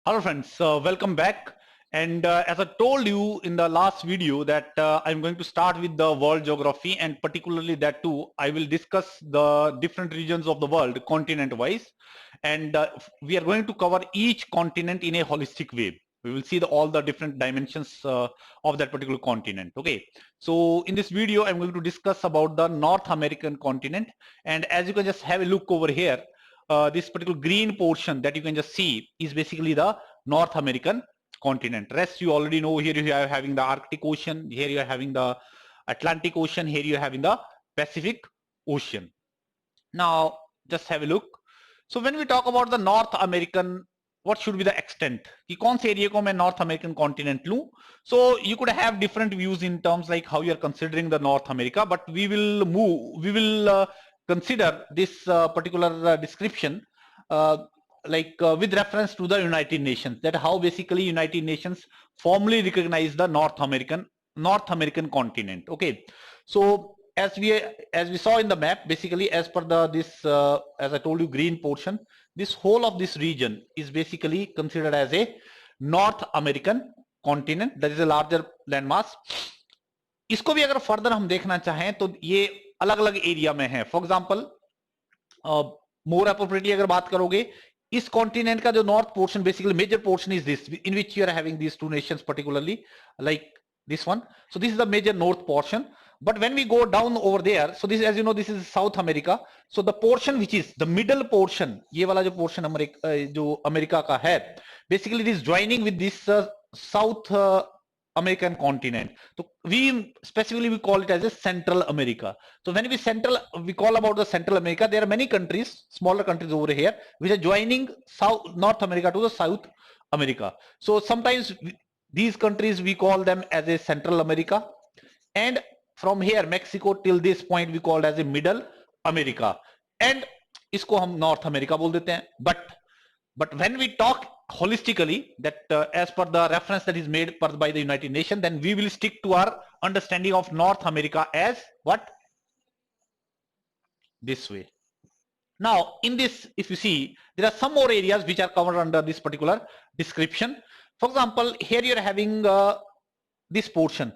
Hello friends, welcome back. And as I told you in the last video that I'm going to start with the world geography, and particularly that too, I will discuss the different regions of the world continent wise. And we are going to cover each continent in a holistic way. We will see all the different dimensions of that particular continent. Okay. So in this video, I'm going to discuss about the North American continent. And as you can just have a look over here, this particular green portion that you can just see is basically the North American continent. Rest you already know. Here you are having the Arctic Ocean, here you are having the Atlantic Ocean, here you are having the Pacific Ocean. Now just have a look. So when we talk about the North American, what should be the extent कि कौन से area को मैं north American continent लूं. So you could have different views in terms like how you are considering the North America, but we will consider this particular description with reference to the United Nations, that how basically United Nations formally recognize the North American continent. Okay, so as we saw in the map, basically as per this as I told you, green portion, this whole of this region is basically considered as a North American continent, that is a larger landmass. इसको भी अगर further हम देखना चाहें तो ये अलग अलग एरिया में है. फॉर एग्जांपल मोर अप्रोप्रिएटली अगर बात करोगे, इस कॉन्टिनेंट का जो north portion, basically major portion is this, in which you are having these two nations particularly like this one. So this is the major north portion. But when we go down over there, so this, as you know, this is South America. So the portion which is the middle portion, ये वाला जो portion जो America का है, basically it is joining with this South American continent. So we specifically we call it as a Central America. So when we call about the Central America, there are many countries, smaller countries over here, which are joining North America to the South America. So sometimes these countries we call them as a Central America, and from here Mexico till this point we called as a Middle America, and इसको हम North America बोल देते हैं. But when we talk holistically, that as per the reference that is made by the United Nations, then we will stick to our understanding of North America as what? This way. Now in this, if you see, there are some more areas which are covered under this particular description. For example, here you are having this portion.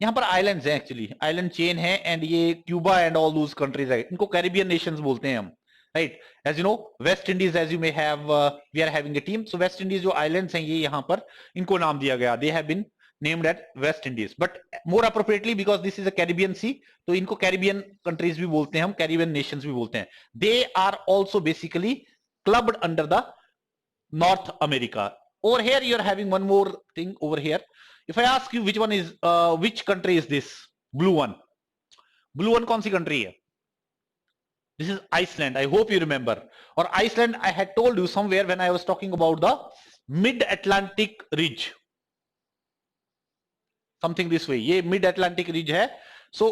यहाँ पर islands हैं, actually island chain है, and ये Cuba and all those countries है, इनको Caribbean nations बोलते हैं हम, right. As you know, West Indies, as you may have, we are having a team. So West Indies जो आइलैंड्स हैं, ये यहाँ पर इनको नाम दिया गया, they have been named at West Indies, but more appropriately because this is a Caribbean sea, तो इनको कैरिबियन कंट्रीज भी बोलते हैं हम, कैरिबियन नेशंस भी बोलते हैं. They are also basically clubbed under the North America. Over here you are having one more thing over here. If I ask you which one is which country is this blue one? Blue one कौन सी country है? This is Iceland. I hope you remember. Or Iceland, I had told you somewhere when I was talking about the mid-Atlantic ridge. Something this way. ये mid-Atlantic ridge है. So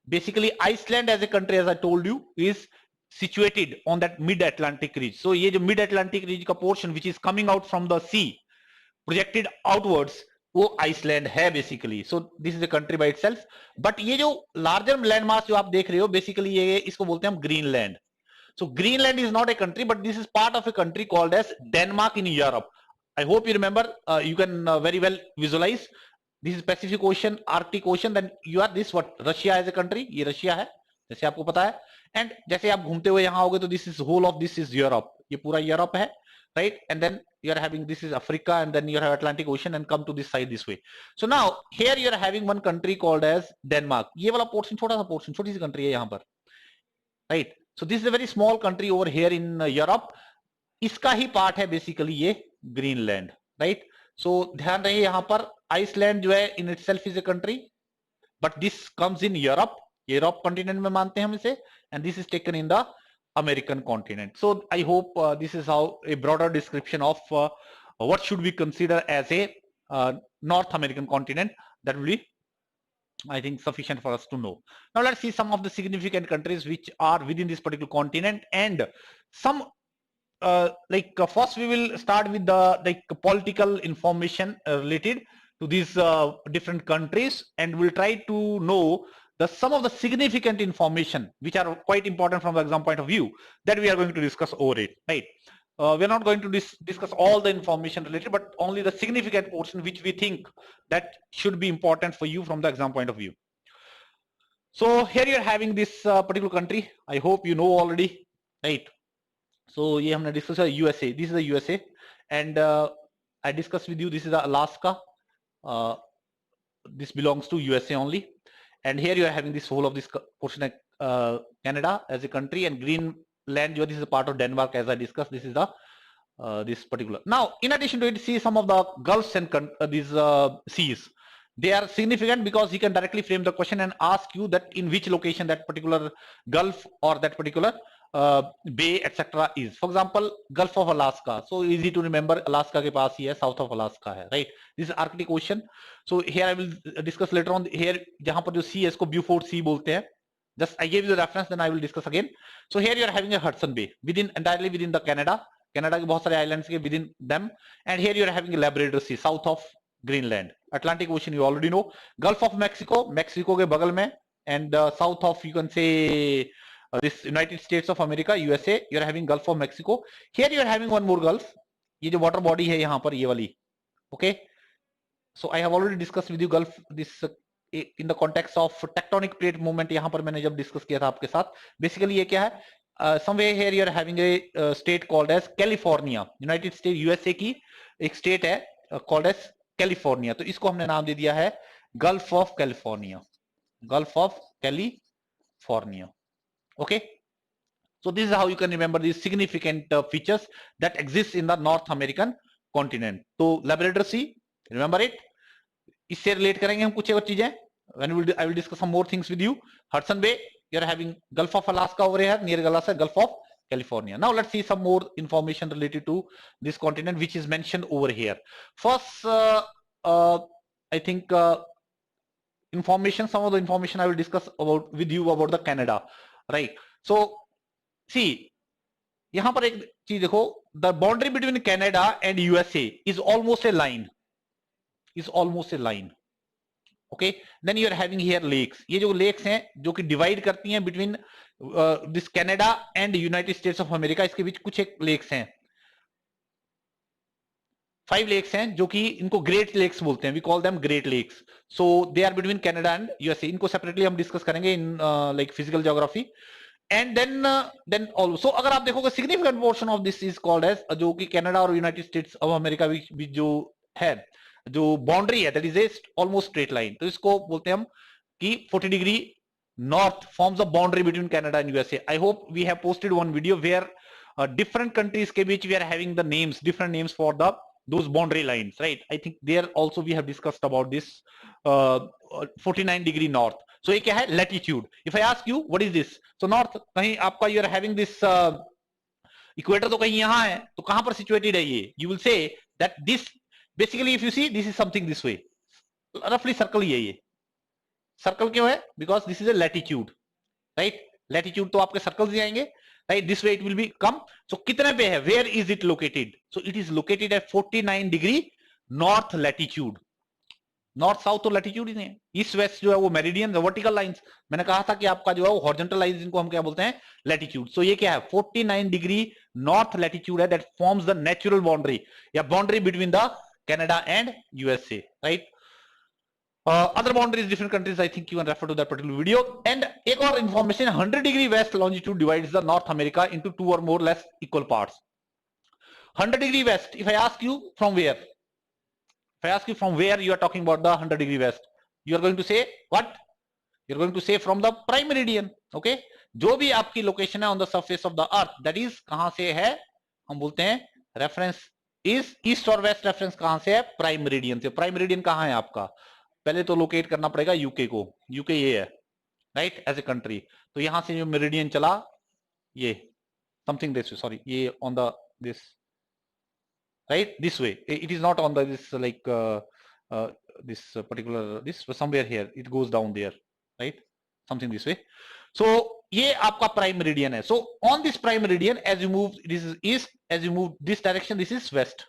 basically Iceland as a country, as I told you, is situated on that mid-Atlantic ridge. So ये जो mid-Atlantic ridge का portion which is coming out from the sea, projected outwards, वो Iceland है basically. So this is a country by itself. But ये जो larger land mass जो आप देख रहे हो, बेसिकली ये इसको बोलते हैं हम Greenland. So Greenland is not a country, but this is part of a country called as Denmark in Europe. I hope you remember, you can very well visualise. This is Pacific Ocean, Arctic Ocean, then you are this what, Russia as a country, ये Russia है जैसे आपको पता है. And जैसे आप घूमते हुए यहां होगे तो this is whole of this is Europe, ये पूरा यूरोप है, right? And then you are having, this is Africa, and then you have Atlantic Ocean, and come to this side this way. So now here you are having one country called as Denmark. ये वाला portion, छोटा सा portion, छोटी सी country है यहाँ पर, right? So this is a very small country over here in Europe. इसका ही part है बेसिकली ये ग्रीनलैंड, राइट. सो ध्यान रहे यहाँ पर आइसलैंड जो है in itself is a country, but this comes in Europe, Europe continent में मानते हैं हम इसे, and this is taken in the American continent. So I hope this is how a broader description of what should we consider as a North American continent. That will be, I think, sufficient for us to know. Now let's see some of the significant countries which are within this particular continent, and some first we will start with the political information related to these different countries, and we'll try to know some of the significant information which are quite important from the exam point of view, that we are going to discuss over it, right? we are not going to discuss all the information related, but only the significant portion which we think that should be important for you from the exam point of view. So here you are having this particular country. I hope you know already, right? So ये हमने discuss किया USA. This is the USA, and I discussed with you. This is the Alaska. This belongs to USA only, and here you are having this whole of this portion of Canada as a country, and Greenland. This is a part of Denmark, as I discussed. This is the this particular. Now, in addition to it, see some of the gulfs and these seas. They are significant because he can directly frame the question and ask you that in which location that particular gulf or that particular bay etc is. For example, Gulf of Alaska. So easy to remember. Alaska के पास ही है, south of Alaska है, right? This is Arctic Ocean. So here I will discuss later on. Here जहाँ पर जो sea है इसको Beaufort Sea बोलते हैं. Just I gave you the reference, then I will discuss again. So here you are having a Hudson Bay entirely within the Canada. Canada के बहुत सारे आइलैंड्स के within them, and here you are having Labrador Sea south of Greenland. Atlantic Ocean you already know. Gulf of Mexico, Mexico के बगल में, and south of you can say this United States of America, USA. You are having Gulf of Mexico. Here you are having one more gulf. ये जो water body है यहाँ पर, ये वाली. Okay, so I have already discuss with you gulf this in the context of tectonic plate movement. यहाँ पर मैंने जब डिस्कस किया था आपके साथ. बेसिकली ये क्या है, somewhere here you are having a state called as California. United States USA की एक state है called as California. तो इसको हमने नाम दे दिया है Gulf of California. Gulf of California. Okay, so this is how you can remember these significant features that exist in the North American continent. तो Labrador Sea, remember it. इससे relate करेंगे हम कुछ और चीजें. I will discuss some more things with you. Hudson Bay, you are having Gulf of Alaska over here, near Alaska, Gulf of California. Now let's see some more information related to this continent which is mentioned over here. First, I think information, some of the information I will discuss about with you about the Canada, right? So see, यहाँ पर एक चीज देखो, the boundary between Canada and USA is almost a line. Is almost a line. Okay, then you are having here lakes. ये जो lakes हैं जो कि divide करती हैं between this Canada and United States of America, इसके बीच कुछ एक lakes हैं. 5 lakes हैं जो कि इनको Great Lakes बोलते हैं. We call them Great Lakes. So they are between Canada and USA. इनको separately हम discuss करेंगे in like physical geography. And then also अगर आप देखोगे significant portion of this is called as जो कि Canada और United States of America बीच जो है, जो बाउंड्री है, that is a almost straight line. तो इसको बोलते हैं हम कि 40 degree north forms a boundary between Canada and USA. I hope we have posted one video where different countries के बीच we are having the names, different names for the those boundary lines, right? I think there also we have discussed about this 49 degree north. So ये क्या है? Latitude. If I ask you what is this, so north कहीं आपका you are having this equator तो कहीं यहां है, तो कहां पर सिचुएटेड है ये? You will say that this basically if you see this is something this way, roughly circle ही है ये. सर्कल क्यों है? because this is a latitude, right? latitude तो आपके सर्कल्स ही आएंगे, right? this way it will be come. so कितने पे है? where is it located? so it is located at 49 degree north latitude. North south तो latitude ही नहीं है. East west जो है वो मेरिडियन, वर्टिकल लाइंस. मैंने कहा था कि आपका जो है वो हॉरिजॉन्टल लाइंस, जिनको हम क्या बोलते हैं? लैटिट्यूड. सो ये क्या है? 49 डिग्री नॉर्थ लैटिट्यूड है, that forms the natural boundary या boundary between the Canada and USA, right? Other boundaries, different countries, I think you can refer to that particular video. And एक और information, 100 degree west longitude divides the North America into 2 or more less equal parts. 100 degree west, if I ask you from where? If I ask you from where you are talking about the 100 degree west, you are going to say what? You're going to say from the prime meridian, okay? जो भी आपकी location है on the surface of the earth, that is कहां से है? हम बोलते हैं रेफरेंस इज ईस्ट और वेस्ट. रेफरेंस कहां से है? प्राइम मेरिडियन से. प्राइम मेरिडियन कहां है आपका? पहले तो लोकेट करना पड़ेगा यूके को. यूके ये है, राइट, एज ए कंट्री. तो यहां से जो मेरिडियन चला, ये समथिंग दिस, सॉरी, ये on the this, right, this way. It is not on the this like this particular this, somewhere here it goes down there, right, something this way. So ये आपका prime meridian है. So on this prime meridian as you move, this is east, as you move this direction, this is west.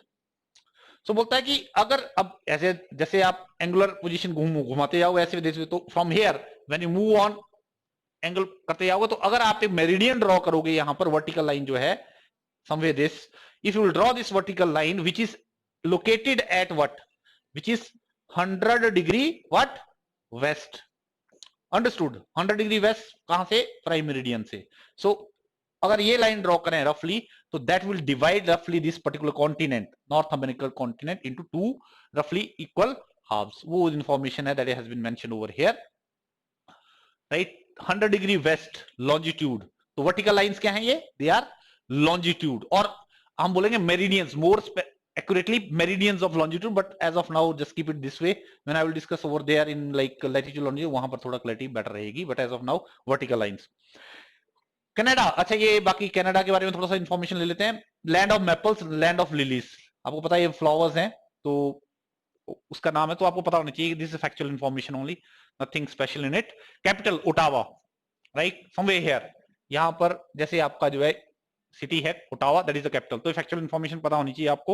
So बोलता है कि अगर अब ऐसे जैसे आप एंगुलर पोजीशन घुमाते जाओ ऐसे देख, तो from here when you move on angle करते जाओगे, तो अगर आप एक मेरिडियन ड्रॉ करोगे यहां पर, वर्टिकल लाइन जो है somewhere this, if you will draw this vertical line which is located at what, which is 100 degree what, west. Understood 100 degree west कहां से, प्राइम मेरिडियन से. सो अगर ये लाइन ड्रॉ करें रफली, तो दैट विल डिवाइड रफली this particular continent, north American continent, into two रफली इक्वल हाफ्स. वो इंफॉर्मेशन है that has been mentioned over here, right. 100 degree west longitude, तो वर्टिकल लाइंस क्या हैं ये, दे आर लॉन्जिट्यूड, और हम बोलेंगे meridians, more accurately meridians of longitude, but as of now just keep it this way. When I will discuss over there in like latitude longitude, वहां पर थोड़ा clarity better रहेगी, but as of now vertical lines. Canada, अच्छा ये बाकी Canada के बारे में थोड़ा सा इंफॉर्मेशन ले लेते हैं. Land of maples, land of lilies, आपको पता है ये फ्लावर्स हैं, तो उसका नाम है, तो आपको पता होना चाहिए. This is factual information only, nothing special in it. Capital Ottawa, right, somewhere here, यहां पर जैसे आपका जो है सिटी है Ottawa, that is the capital, तो फैक्चुअल इंफॉर्मेशन पता होनी चाहिए आपको.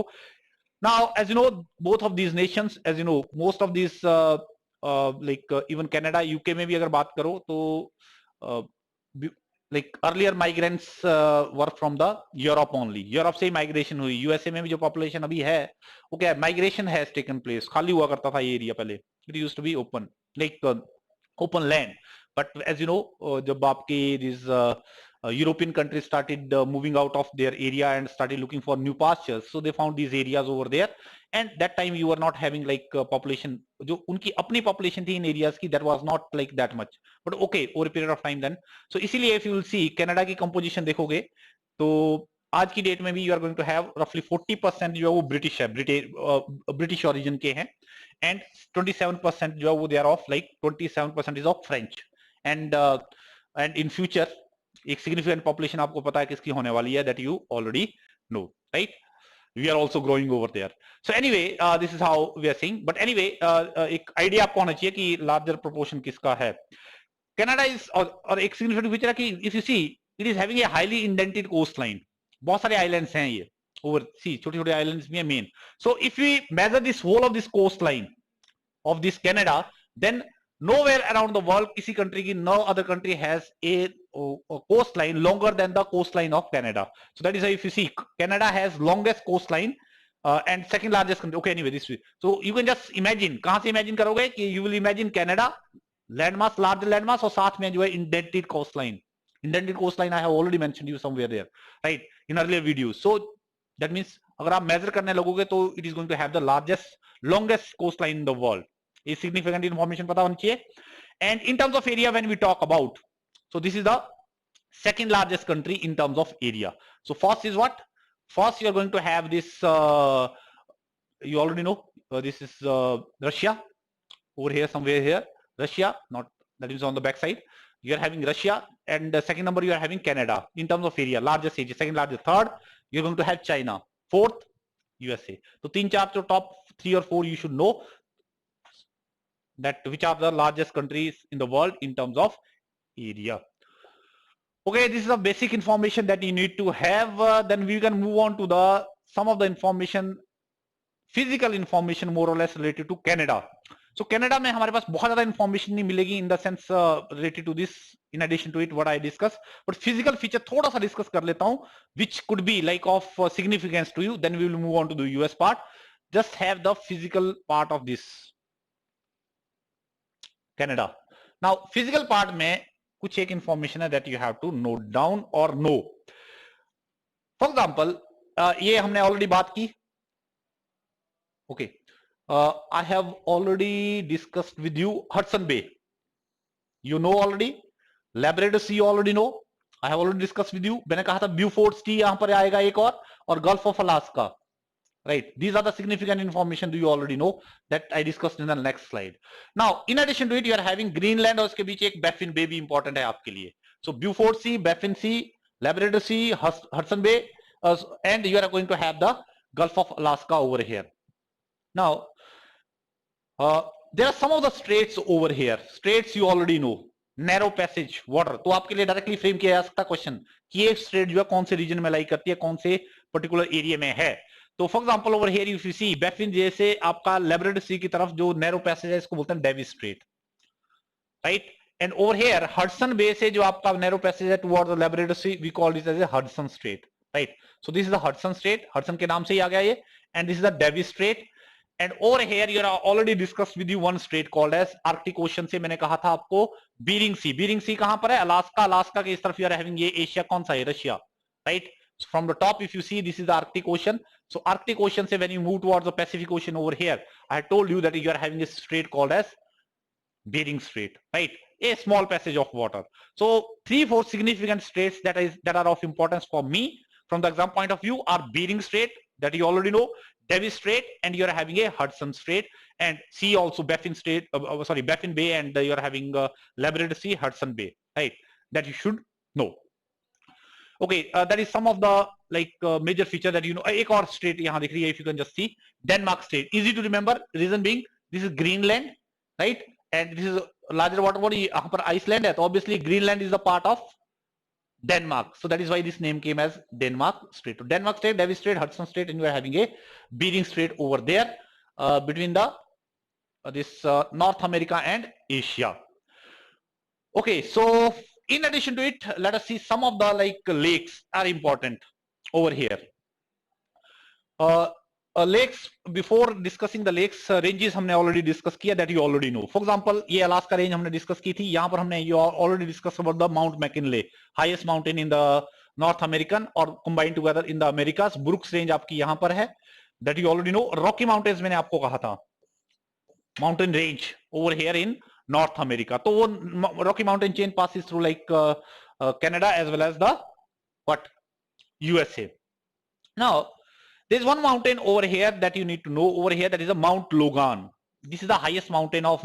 Now as you know both of these nations, as you know most of this like even Canada, UK में भी अगर बात करो तो like earlier migrants were from the Europe only, Europe से ही माइग्रेशन हुई. यूएसए में भी जो पॉपुलेशन अभी है वो क्या है, माइग्रेशन हैज टेकन प्लेस. खाली हुआ करता था ये एरिया पहले, it used to be open, like open land, but as you know जब आपके this European countries started moving out of their area and started looking for new pastures, so they found these areas over there, and that time you were not having like population, जो उनकी अपनी population थी इन areas की, that was not like that much, but okay over a period of time then. So इसीलिए if you will see Canada की composition देखोगे तो आज की डेट में भी you are going to have roughly 40% जो है वो ब्रिटिश है, ब्रिटिश origin के हैं, and 27% जो है वो they are of like 27% is of French, and in future एक सिग्निफिकेंट पॉपुलेशन आपको पता है किसकी होने वाली है, that you already know, right. We are also growing over there. So anyway this is how we are seeing, but anyway एक idea आपको होना चाहिए कि लार्जर प्रोपोर्शन किसका है. कनाडा इज, और एक सिग्निफिकेंट फीचर है कि if you see it is having a highly indented coastline. बहुत सारे आइलैंड्स हैं ये ओवर सी, छोटे छोटे आइलैंड्स भी हैं main. So if we measure this whole of this coastline of this Canada, then nowhere around the world किसी country की, no other country has a coastline longer than the coastline of Canada. So that is why if you see Canada has longest coastline and second largest country. Okay, anyway this way, so you can just imagine, कहां से imagine करोगे कि you will imagine Canada landmass, large landmass, और साथ में जो है indented coastline. Indented coastline I have already mentioned you somewhere there, right, in earlier videos. So that means अगर आप मेजर करने लगोगे तो it is going to have the largest longest coastline in the world. ये significant information पता होनी चाहिए. And in terms of area, when we talk about, so this is the second largest country in terms of area. So first is what? First you are going to have this, you already know, this is Russia, over here somewhere here, Russia, not, that is on the back side. You are having Russia, and the second number you are having Canada in terms of area, largest area, second largest. Third you are going to have China, fourth USA. So 3-4 जो top 3 or 4 you should know that which are the largest countries in the world in terms of area. Okay, this is the basic information that you need to have. Then we can move on to the some of the information, physical information more or less related to Canada. So Canada में हमारे पास बहुत ज़्यादा information नहीं मिलेगी in the sense related to this, in addition to it what I discuss, but physical feature थोड़ा सा discuss कर लेता हूँ which could be like of significance to you. Then we will move on to the US part. Just have the physical part of this Canada. Now physical part में कुछ एक information है that you have to note down or know. For example, ये हमने already बात की. Okay, I have already discussed with you Hudson Bay. You know already. Labrador Sea you already know. I have already discussed with you. मैंने कहा था Beaufort Sea यहाँ पर आएगा एक और Gulf of Alaska. Right, these are the significant information do you already know that I discussed in the next slide. Now in addition to it you are having Greenland और उसके बीच एक Baffin Bay भी important है आपके लिए. So Beaufort Sea, Baffin Sea, Labrador Sea, Hudson Bay, and you are going to have the Gulf of Alaska over here. Now there are some of the straits over here. Straits you already know. Narrow passage water, तो आपके लिए directly frame किया जा सकता question कि ये straight जो है कौन से रीजन में लाई करती है, कौन से पर्टिकुलर एरिया में है. तो for example over here if you see Baffin जैसे आपका लेब्राडोर सी की तरफ जो नैरो पैसेज है इसको बोलते हैं Davis Strait, right. And over here Hudson Bay से जो आपका नैरो पैसेज है towards the Labrador Sea we call this as a Hudson Strait. Right. So this is the Hudson Strait, Hudson के नाम से ही आ गया ये. And this is the Davis Strait. And over here you are already discuss with you one strait called as Arctic Ocean से मैंने कहा था आपको बीरिंग सी. बीरिंग सी कहां पर है? अलास्का. अलास्का के इस तरफ यू आर हैविंग ये एशिया कौन सा है? Russia. Right. From the top if you see this is the Arctic ocean. So Arctic Ocean से when you move towards the Pacific Ocean over here, I had told you that you are having a strait called as Bering Strait, right? A small passage of water. So 3-4 significant straits that are of importance for me from the exam point of view are Bering Strait that you already know, Davis Strait, and you are having a Hudson Strait, and sea also Baffin Strait, Baffin Bay, and you are having Labrador Sea, Hudson Bay, right? That you should know. Okay, that is some of the major feature that you know. एक और state यहाँ दिख रही है, if you can just see, Denmark state. Easy to remember. Reason being, this is Greenland, right? And this is larger water body. यहाँ पर Iceland है, तो obviously Greenland is the part of Denmark. So that is why this name came as Denmark Strait. So Denmark Strait, Davis Strait, Hudson Strait, and you are having a Bering Strait over there between the this North America and Asia. Okay, so in addition to it, let us see some of the lakes are important over here. Lakes, before discussing the lakes, ranges हमने already discuss किया, that you already know. For example, ये Alaska range हमने discuss की थी. यहाँ पर हमने you already discussed about the Mount McKinley, highest mountain in the North American or combined together in the Americas. Brooks range आपकी यहाँ पर है, that you already know. Rocky Mountains मैंने आपको कहा था, mountain range over here in North America. तो वो Rocky Mountain chain passes through Canada as well as the USA. Now there is one mountain over here that you need to know over here, that is a Mount Logan. This is the highest mountain of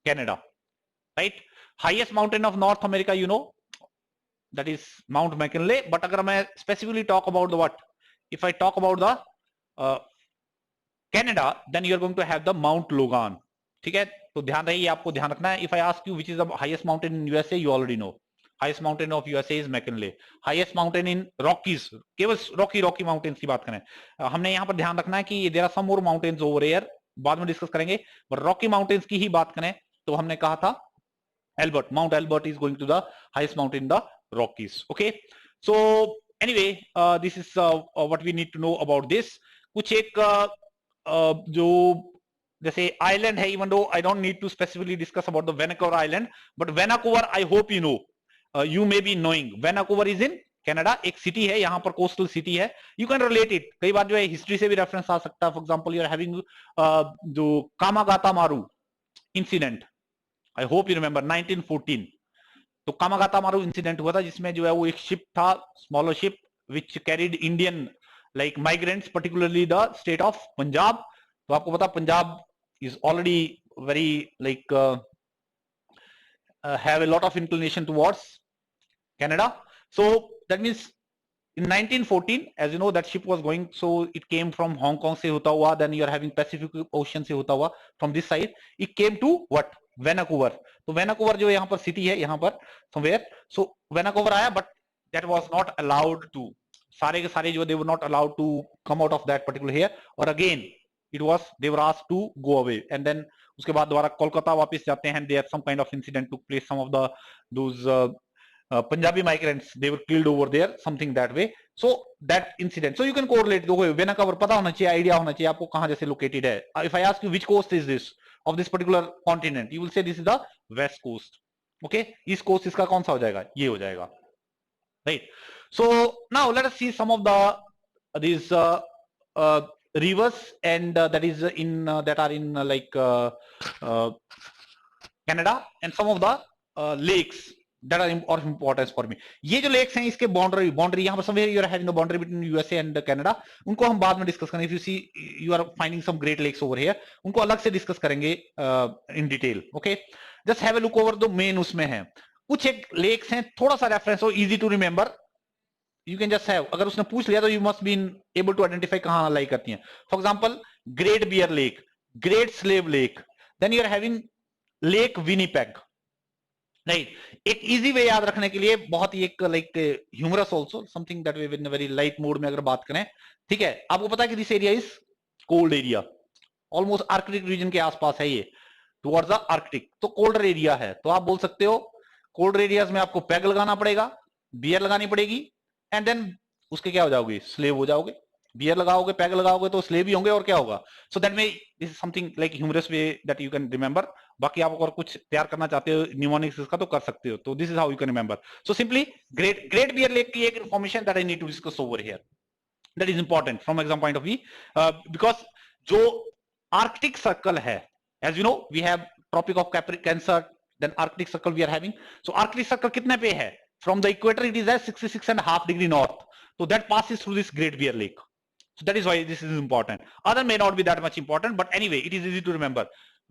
Canada, right? Highest mountain of North America, you know, that is Mount McKinley. But अगर मैं specifically talk about the if I talk about the Canada, then you are going to have the Mount Logan. ठीक है, तो ध्यान रहिए, आपको ध्यान रखना है. If I ask you which is the highest mountain in USA, you already know. Highest mountain of USA is McKinley. Highest mountain in Rockies, केवल Rocky Mountains की बात करें, हमने यहाँ पर ध्यान रखना है कि there are some more mountains over here, बाद में डिस्कस करेंगे. But Rocky Mountains की ही बात करें तो हमने कहा था Albert, Mount Albert is going to the highest mountain in the Rockies. Okay, so anyway, this is what we need to know about this. कुछ एक जो जैसे आइलैंड है, even though I don't need to specifically discuss about the Vancouver Island, but Vancouver I hope you know, you may be knowing Vancouver is in Canada. एक city है यहाँ पर, coastal city है. यू कैन रिलेट इट, कई बार जो है history से भी रेफरेंस आ सकता है. For example you are having जो Komagata Maru incident, I hope you remember 1914. तो कामागाता मारू इंसिडेंट हुआ था जिसमें जो है वो एक शिप था, smaller ship, which carried Indian migrants, particularly the state of Punjab. तो आपको पता Punjab is already very have a lot of inclination towards Canada. So that means in 1914, as you know, that ship was going, so it came from Hong Kong से होता हुआ, then you are having Pacific Ocean से होता हुआ, from this side it came to Vancouver. तो Vancouver जो यहाँ पर city है, यहाँ पर somewhere, so Vancouver आया, but that was not allowed to, सारे के सारे जो they were not allowed to come out of that particular here, or again it was they were asked to go away, and then उसके बाद दोबारा कोलकाता वापस जाते हैं. there some kind of incident took place, some of those Punjabi migrants, they were killed over there, something that way. So that incident, so you can correlate. देखो Vancouver पता होना चाहिए, आइडिया होना चाहिए आपको कहाँ जैसे लोकेटेड है. if I ask you which coast is this of this particular continent, you will say this is the west coast. okay, east coast इसका कौन सा हो जाएगा? ये हो जाएगा, right? So now let us see some of the these rivers and that is in that are in Canada, and some of the lakes that are of importance for me. ये जो lakes हैं इसके boundary यहाँ पर somewhere you are having the boundary between USA and Canada, उनको हम बाद में डिस्कस करेंगे. if you see you are finding some great lakes over here, उनको अलग से डिस्कस करेंगे in detail. okay, just have a look over the main उसमें है. कुछ एक lakes हैं, थोड़ा सा reference हो, easy to remember. You can just have, अगर उसने पूछ लिया तो you must be able to identify कहाँ लाई करती हैं. For example, Great Bear Lake, Great Slave Lake, then you are having Lake Winnipeg. right? एक easy way याद रखने के लिए, बहुत ही एक humorous also, something that we in a very light mood में अगर बात करें, ठीक है. आपको पता है कि this area is cold area, almost Arctic region के आसपास है ये, towards the Arctic, तो colder area है. तो आप बोल सकते हो colder areas में आपको पैग लगाना पड़ेगा, बियर लगानी पड़ेगी, एंड देन उसके क्या हो जाओगे, स्लेव हो जाओगे। बियर लगाओगे, पैग लगाओगे तो स्लेव ही होंगे, और क्या होगा। सो दैट में this is something like humorous way that you can remember. बाकी आप अगर कुछ तैयार करना चाहते हो निमोनिक्स का तो कर सकते हो। तो this is how you can remember. So simply Great Bear Lake की एक information that I need to discuss over here, that is important from exam point of view, because जो आर्कटिक सर्कल है, as you know we have Tropic of Cancer, then Arctic Circle we are having. So Arctic Circle कितने पे है, from the equator it is at 66.5 degree north, so that passes through this Great Bear Lake. So that is why this is important. Other may not be that much important, but anyway, it is easy to remember.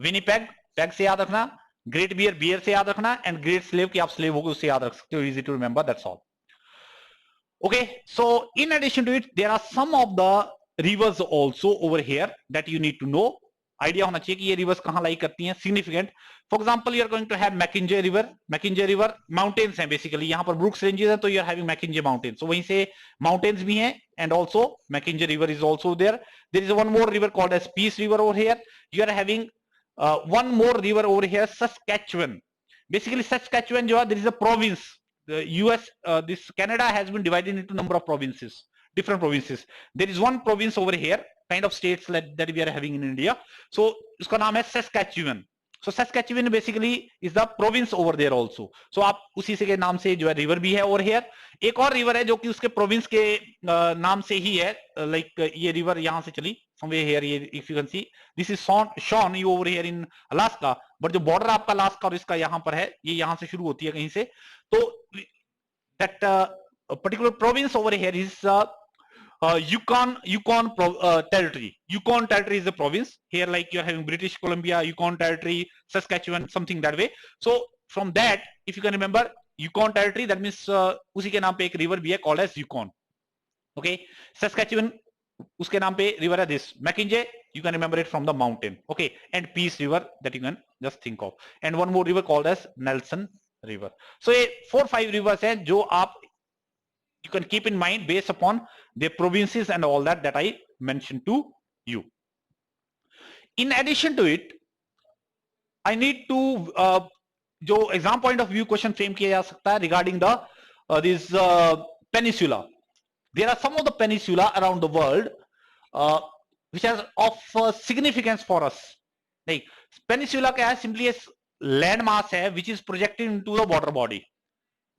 Winnipeg, peg से याद रखना, Great Bear, beer से याद रखना, and Great Slave कि आप slave हो गए उससे याद रख सकते हो, easy to remember, that's all. Okay, so in addition to it, there are some of the rivers also over here that you need to know. Idea होना चाहिए कि ये रिवर्स कहां लाई करती हैं, significant. For example you are going to have Mackenzie river. Mackenzie river mountains हैं basically, यहां पर ब्रुक्स रेंजेस हैं, तो you are having Mackenzie mountains, तो वहीं से माउंटेन्स भी हैं, and also Mackenzie river is also there. There is one more river called as Peace river over here. You are having one more river over here, Saskatchewan. Basically Saskatchewan जो है, there is a province, US, this Canada has been divided into number of provinces, different provinces. There is one province over here, kind of states that we are having in India. So उसका नाम है Saskatchewan. So Saskatchewan basically is the province over there also. So आप उसी से के नाम से जो है रिवर भी है over here. एक और रिवर है जो कि उसके प्रोविंस के नाम से ही है, लाइक ये रिवर यहाँ से चली somewhere here, ये if you can see this is Shawnee over here in Alaska, but जो बॉर्डर आपका अलास्का और इसका यहाँ पर है, ये यहाँ से शुरू होती है कहीं से। तो that particular province over here is Yukon territory. Yukon territory is a province here, like you're having British Columbia, Yukon territory, Saskatchewan, something that way. So from that, if you can remember Yukon territory, that means उसी के नाम पे एक river भी है called as Yukon. Okay, Saskatchewan उसके नाम पे river है this. Mackenzie, you can remember it from the mountain. Okay, and Peace River that you can just think of, and one more river called as Nelson River. So ये 4-5 rivers हैं जो आप you can keep in mind based upon the provinces and all that I mentioned to you. In addition to it, I need to जो exam point of view question frame किया जा सकता है regarding the this peninsula. There are some of the peninsula around the world which has of significance for us. नहीं, peninsula क्या है, simply a land mass है which is projected into the water body.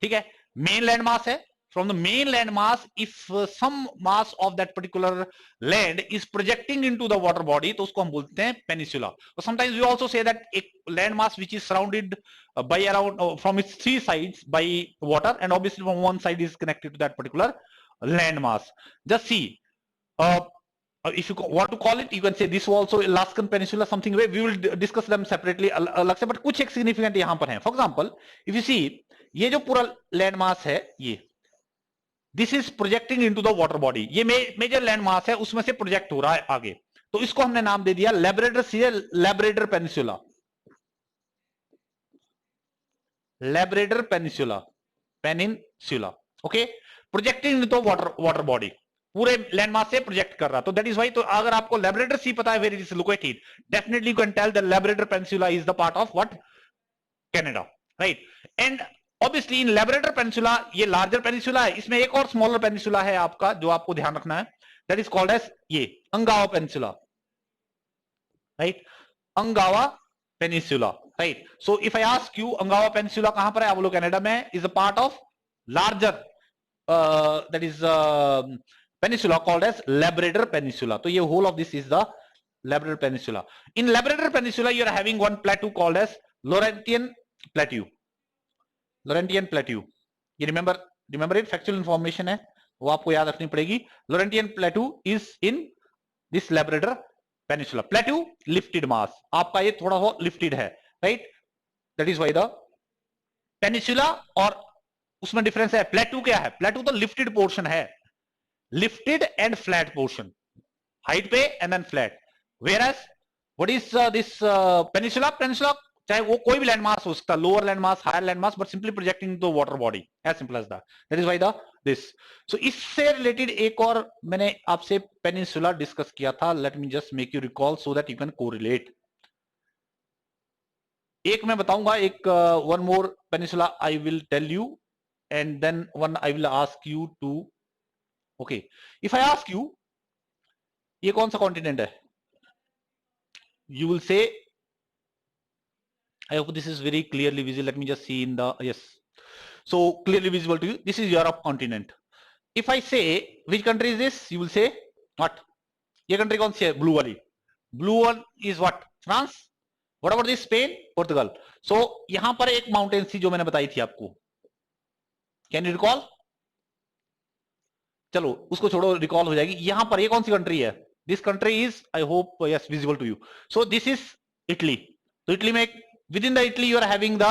ठीक है, main land mass है. From the main land mass, if some mass of that particular land is projecting into the water body, तो उसको हम बोलते हैं peninsula. So sometimes we also say that a land mass which is surrounded by around from its 3 sides by water, and obviously from one side is connected to that particular land mass. Just see, if you want to call it, you can say this also Alaskan Peninsula, something way. We will discuss them separately अलग से, but कुछ एक significant यहाँ पर हैं. For example, if you see, ये जो पूरा land mass है, ये this is projecting into the water body, ये मेजर लैंड मास है, उसमें से प्रोजेक्ट हो रहा है आगे, तो इसको हमने नाम दे दिया Labrador sea, Labrador peninsula, Labrador peninsula, peninsula. Okay, projecting into water body, पूरे लैंड मास से प्रोजेक्ट कर रहा, तो दैट इज वाई, तो अगर आपको लैब्राडोर सी पता है where it is located, definitely you can tell the Labrador Peninsula is the part of what, Canada, right. And obviously in Labrador Peninsula, ये लार्जर पेनिनसुला है, इसमें एक और स्मॉलर पेनिनसुला है आपका जो आपको ध्यान रखना है, दैट इज कॉल्ड एज ये Ungava peninsula, right, Ungava peninsula, right. So if I ask you Ungava peninsula कहां पर है, आप बोलो कनाडा में, is a part of larger that is peninsula called as Labrador peninsula, तो ये whole of this is the Labrador peninsula. In Labrador peninsula you are having one plateau called as Laurentian Plateau, Laurentian Plateau, ये remember it, factual information है, वो आपको याद रखनी पड़ेगी। Laurentian Plateau is in this Labrador peninsula. Plateau lifted mass, आपका ये थोड़ा सा लिफ्टेड है, right, that is why the peninsula, और उसमें डिफरेंस है। प्लेटू क्या है, प्लेटू तो लिफ्टेड पोर्शन है, lifted and flat portion, height पे and then flat, where as what is this peninsula, peninsula चाहे वो कोई भी लैंड मास हो सकता है, lower land mass, higher land mass, but simply projecting to water body, as simple as that, that is why the this. So इससे related एक और मैंने आपसे पेनिनसुला डिस्कस किया था, let me just make you recall so that you can correlate. एक मैं बताऊंगा, एक one more peninsula I will tell you, and then one I will ask you to, okay, if I ask you ये कौन सा continent है, you will say, I hope this is very clearly visible. Let me just see in the, yes, so clearly visible to you. This is Europe continent. If I say which country is this, you will say what? ये country कौन सी है? Blue वाली. Blue one is what? France. What about this? Spain, Portugal. So यहां पर एक mountain थी जो मैंने बताई थी आपको, कैन यू रिकॉल? चलो उसको छोड़ो, रिकॉल हो जाएगी. यहां पर ये कौन सी कंट्री है? This country is, I hope yes visible to you. So this is Italy. तो इटली में within the Italy you are having the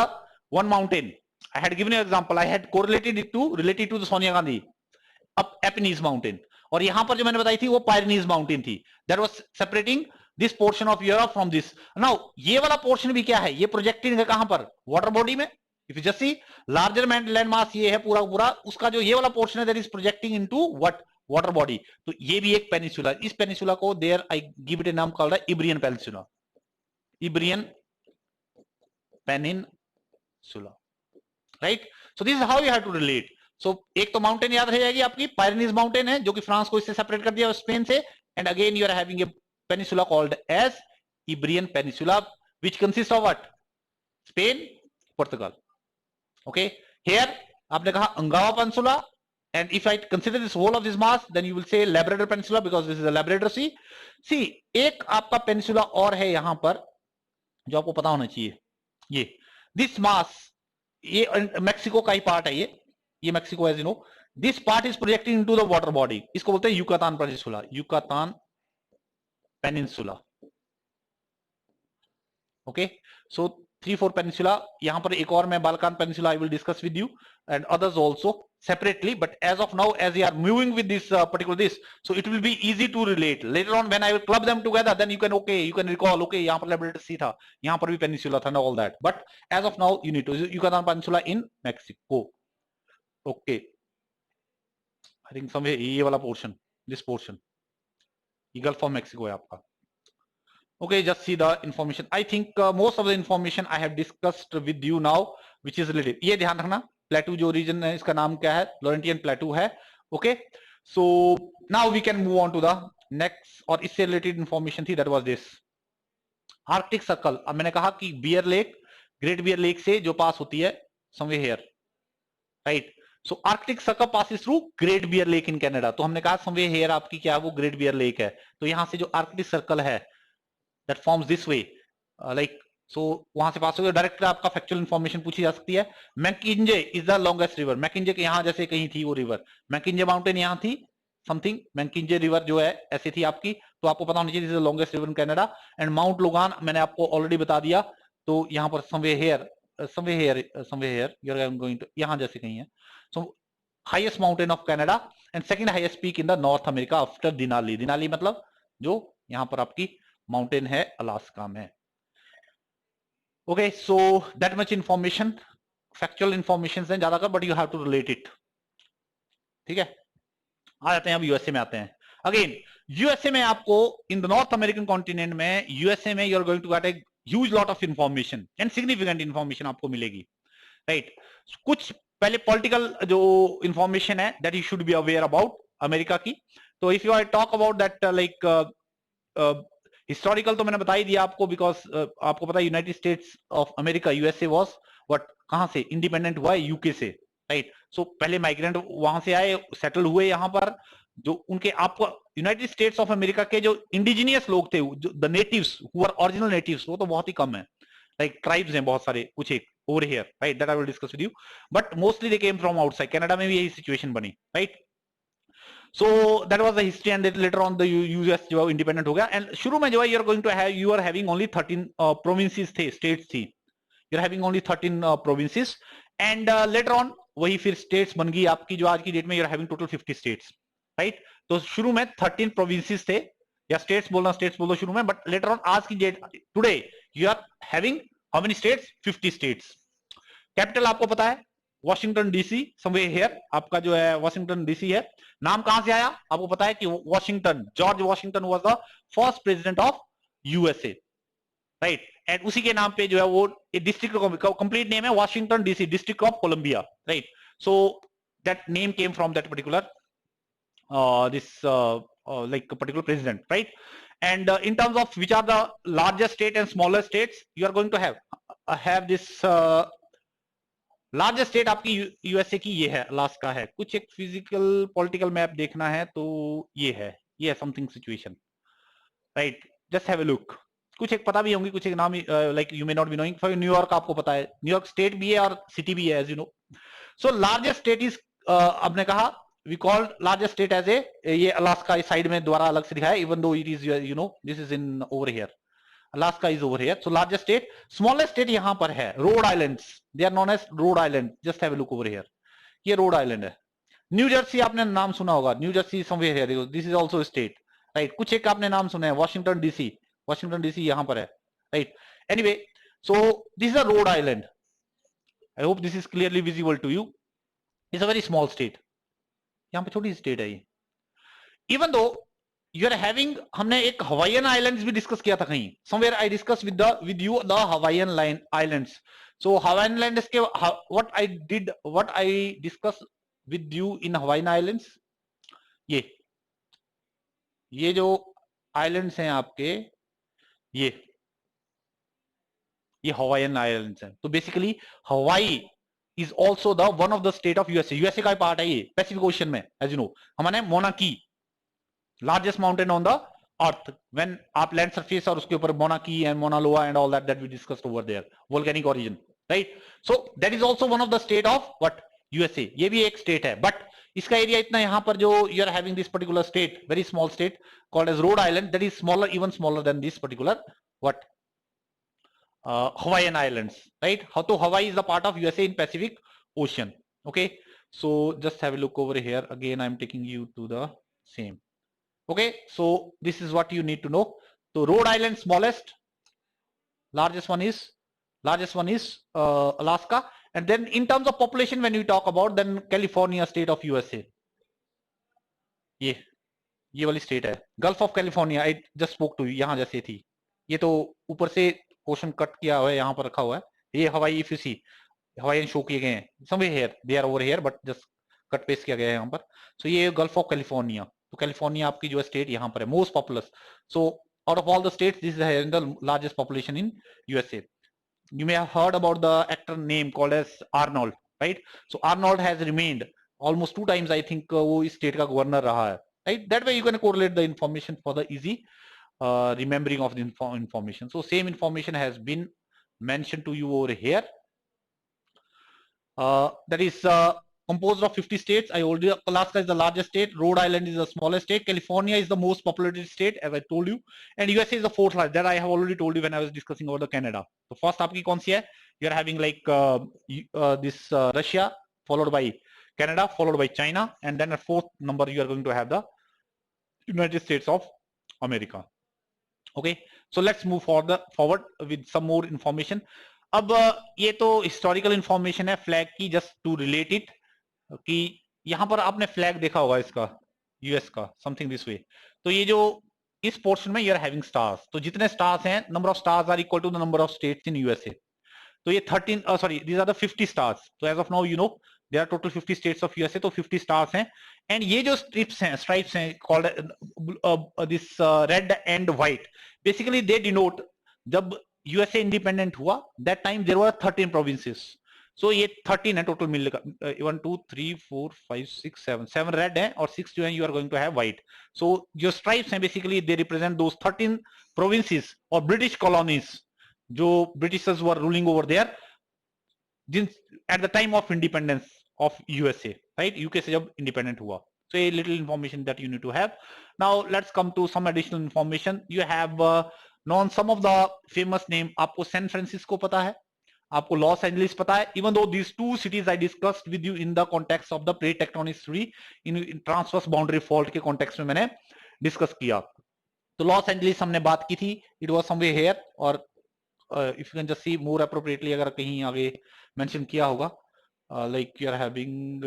one mountain. I had given you example, I had correlated it to, related to the Sonia Gandhi up Apennines mountain. और यहां पर जो मैंने बताई थी वो Pyrenees mountain थी. That was separating this portion of Europe from this. Now ये वाला portion भी क्या है? ये projected है कहां पर? Water body में. If you just see larger land mass ये है पूरा पूरा, उसका जो ये वाला portion है that is projecting into what? Water body. तो ये भी एक peninsula. इस peninsula को there I give it a नाम called Iberian Peninsula. Iberian Peninsula, right? So this is how you have to relate. So एक तो माउंटेन याद रह जाएगी आपकी, पायरेनीज माउंटेन है जो कि फ्रांस को इससे सेपरेट कर दिया स्पेन से, and again you are having a peninsula called as Iberian Peninsula which consist of what? Spain, Portugal. Okay, here आपने कहा Ungava Peninsula, and if I consider this whole of this mass, then you will say Labrador Peninsula because this is a Labrador Sea. See, एक आपका peninsula और है यहां पर जो आपको पता होना चाहिए. ये दिस मास, ये मैक्सिको का ही पार्ट है, ये Mexico as you know. This part is projecting into the water body. इसको बोलते हैं Yucatan Peninsula. Yucatan Peninsula. Okay, so 3-4 peninsula. यहां पर एक और मैं Balkan Peninsula I will discuss with you and others also separately, but as of now as we are moving with this particular this, so it will be easy to relate. Later on when I will club them together, then you can, okay, you can recall, okay, yahan par Labrador Sea tha, yahan par bhi peninsula tha and all that, but as of now you need to, Yucatan Peninsula in Mexico. Okay, I think somewhere ye wala portion, this portion ye Gulf of Mexico hai aapka. Okay, just see the information. I think most of the information I have discussed with you now which is related. ये ध्यान रखना, प्लेटू जो reason है इसका नाम क्या है? Laurentian Plateau है. Okay, so now we can move on to the next. और इससे रिलेटेड इंफॉर्मेशन थी, that was this Arctic Circle. अब मैंने कहा कि Bear Lake, Great Bear Lake से जो पास होती है somewhere here, right? So Arctic Circle passes through Great Bear Lake in Canada. तो हमने कहा समवेयर हियर आपकी क्या है? वो ग्रेट बियर लेक है. तो यहां से जो आर्कटिक सर्कल है that forms this way, like, so वहां से पास हो गया. डायरेक्ट आपका फैक्चुअल इंफॉर्मेशन पूछी जा सकती है. मैकिंजे इज द लॉन्गेस्ट रिवर. मैकिंजे के यहां जैसे कहीं थी वो रिवर, मैकिंजे माउंटेन यहां थी समथिंग, मैकिंजे रिवर जो है ऐसी थी आपकी. तो आपको पता होना चाहिए this is the longest river in Canada. And Mount Logan मैंने आपको ऑलरेडी बता दिया. तो यहां पर somewhere here you are going to, यहां जैसे कहीं है. So highest mountain of Canada and second highest peak in the North America after Denali. Denali मतलब जो यहां पर आपकी माउंटेन है अलास्का में. Okay, so that much information, factual information है ज्यादा कर, but you have to relate it. ठीक है, आ जाते हैं अब यूएसए में आते हैं. अगेन यूएसए में आपको in the North American continent में, यूएसए में you are going to get a huge lot of information and significant information आपको मिलेगी, राइट? कुछ पहले पॉलिटिकल जो इंफॉर्मेशन है that you should be aware about America की. तो if you I talk about that like historical तो मैंने बता ही दिया आपको, बिकॉज आपको पता है United States of America USA was what, कहां से इंडिपेंडेंट हुआ है? यूके से, राइट? सो पहले माइग्रेंट वहां से आए, सेटल हुए यहाँ पर. जो उनके आपको यूनाइटेड स्टेट्स ऑफ अमेरिका के जो इंडिजिनियस लोग थे, the natives who are original natives, वो तो बहुत ही कम है. लाइक ट्राइब्स हैं बहुत सारे, कुछ एक over here, right? That I will discuss with you. But mostly they came from outside. Canada में भी यही सिचुएशन बनी, right? So that was the history, and later on the US जो है इंडिपेंडेंट हो गया. एंड शुरू में जो है you are having only 13 provinces थे, states थी. You are having only 13 provinces, and later on वही फिर states बन गई आपकी, जो आज की डेट में you are having total 50 states, right? तो शुरू में 13 provinces थे, या states बोलो शुरू में, but later on आज की date today you are having how many states? 50 states. Capital आपको पता है वॉशिंगटन डीसी, समवेयर हियर आपका जो है वॉशिंगटन डीसी है. नाम कहां से आया आपको पता है कि Washington, George Washington was the first president of USA, right? And उसी के नाम पे जो है वो डिस्ट्रिक्ट, कंप्लीट नेम है Washington DC, District of Columbia, right? So that name came from that particular like a particular president, right? And in terms of which are the largest state and smaller states, you are going to have this largest state आपकी USA की ये है, Alaska है। कुछ एक physical political map देखना है तो ये है something situation, right? Just have a look. कुछ एक पता भी होंगी, कुछ एक नाम like you may not be knowing. For New York आपको पता है, न्यूयॉर्क स्टेट भी है और सिटी भी है, as you know. So largest state is, आपने कहा we called largest state as a, ये अलास्का इस साइड में द्वारा अलग से दिखाया, even though it is you know this is in over here, Alaska is over here. So largest state, smallest state यहाँ पर है Rhode Islands. They are known as Rhode Island. Just have a look over here. ये Rhode Island है। New Jersey आपने नाम सुना होगा, new Jersey somewhere here. देखो, this is also a state, right? कुछ एक आपने नाम सुना है, Washington DC. Washington DC यहाँ पर है, right? Anyway, so this is a Rhode Island. I hope this is clearly visible to you. It's a very small state. यहाँ पे छोटी स्टेट है ये। Even though you are having, हमने एक हवाईयन आइलैंड्स भी डिस्कस किया था कहीं, somewhere I discussed with you the Hawaiian islands. So Hawaiian islands के what I discussed with you in Hawaiian islands, ये जो आइलैंड्स हैं आपके, ये हवाईयन आइलैंड्स हैं। तो बेसिकली हवाई is also the one of the state of USA, USA का पार्ट है ये, पैसिफिक ओशन में, एज यू नो। हमने मोनाकी, largest mountain on the earth, when आप land surface और उसके ऊपर Monarchy and Mauna Loa and all that we discussed over there, volcanic origin, right? So that is also one of the state of what, USA. ये भी एक state है, but इसका area इतना, यहाँ पर जो you are having this particular state, very small state called as Rhode Island, that is smaller, even smaller than this particular what, Hawaiian Islands, right? How to Hawaii is the part of USA in Pacific Ocean. Okay, so just have a look over here again. I'm taking you to the same. Okay, so this is what you need to know. So Rhode Island smallest, largest one is Alaska. And then in terms of population, when we talk about, then California state of USA, ये वाली state है, Gulf of California. I just spoke to you, यहाँ जैसे थी, ये तो ऊपर से पोर्शन कट किया हुआ है, यहाँ पर रखा हुआ है। ये हवाई, इफ यू सी, हवाई शो किए गए हैं, somewhere here, they are over here, but just cut paste किया गया है यहाँ पर। सो ये गल्फ ऑफ कैलिफोर्निया, तो कैलिफोर्निया आपकी जो स्टेट यहाँ पर है, most populous. So out of all the states, this is having the largest population in USA. You may have heard about the actor name called as Arnold, right? So Arnold has remained almost 2 times, I think, वो इस state का governor रहा है, right? That way you can correlate the information for the easy remembering of the information. So same information has been mentioned to you over here. That is composed of 50 states. I already, Alaska is the largest state, Rhode Island is the smallest state, California is the most populated state, as I told you, and USA is the 4th largest. That I have already told you when I was discussing about the Canada. So first आपकी कौन सी है? You are having like this Russia, followed by Canada, followed by China, and then at 4th number you are going to have the United States of America. Okay, so let's move forward with some more information. अब ये तो historical information है flag की, just to relate it, कि यहां पर आपने flag देखा होगा इसका, यूएस का, समथिंग दिस वे। तो ये जो इस पोर्शन में यू आर हैविंग स्टार्स, तो जितने स्टार्स हैं, number of stars are equal to the number of states in USA. तो ये 13 sorry these are the 50 stars. तो as of now you know there are total 50 states of USA, तो 50 stars हैं। And ये जो stripes हैं called this red and white, basically they denote, जब USA independent हुआ that time there were 13 provinces. So ये 13 है टोटल मिलकर, 1 2 3 4 5 6 7 रेड है और 6 जो है you are going to have white. So जो स्ट्राइप्स हैं basically they represent those 13 provinces और ब्रिटिश कॉलोनीज जो Britishers were ruling over there at the time of independence of USA, right? UK से जब इंडिपेंडेंट हुआ। So a little information that you need to have. Now let's come to some additional information. You have known some of the famous name. आपको San Francisco पता है, आपको Los Angeles पता है, even though these two cities I discussed with you in the context of the plate tectonic theory, in transverse boundary fault के context में मैंने discuss किया। तो लॉस एंजलिस हमने बात की थी, it was somewhere here, और if you can just see more appropriately, अगर कहीं आगे मेंशन किया होगा, like you are having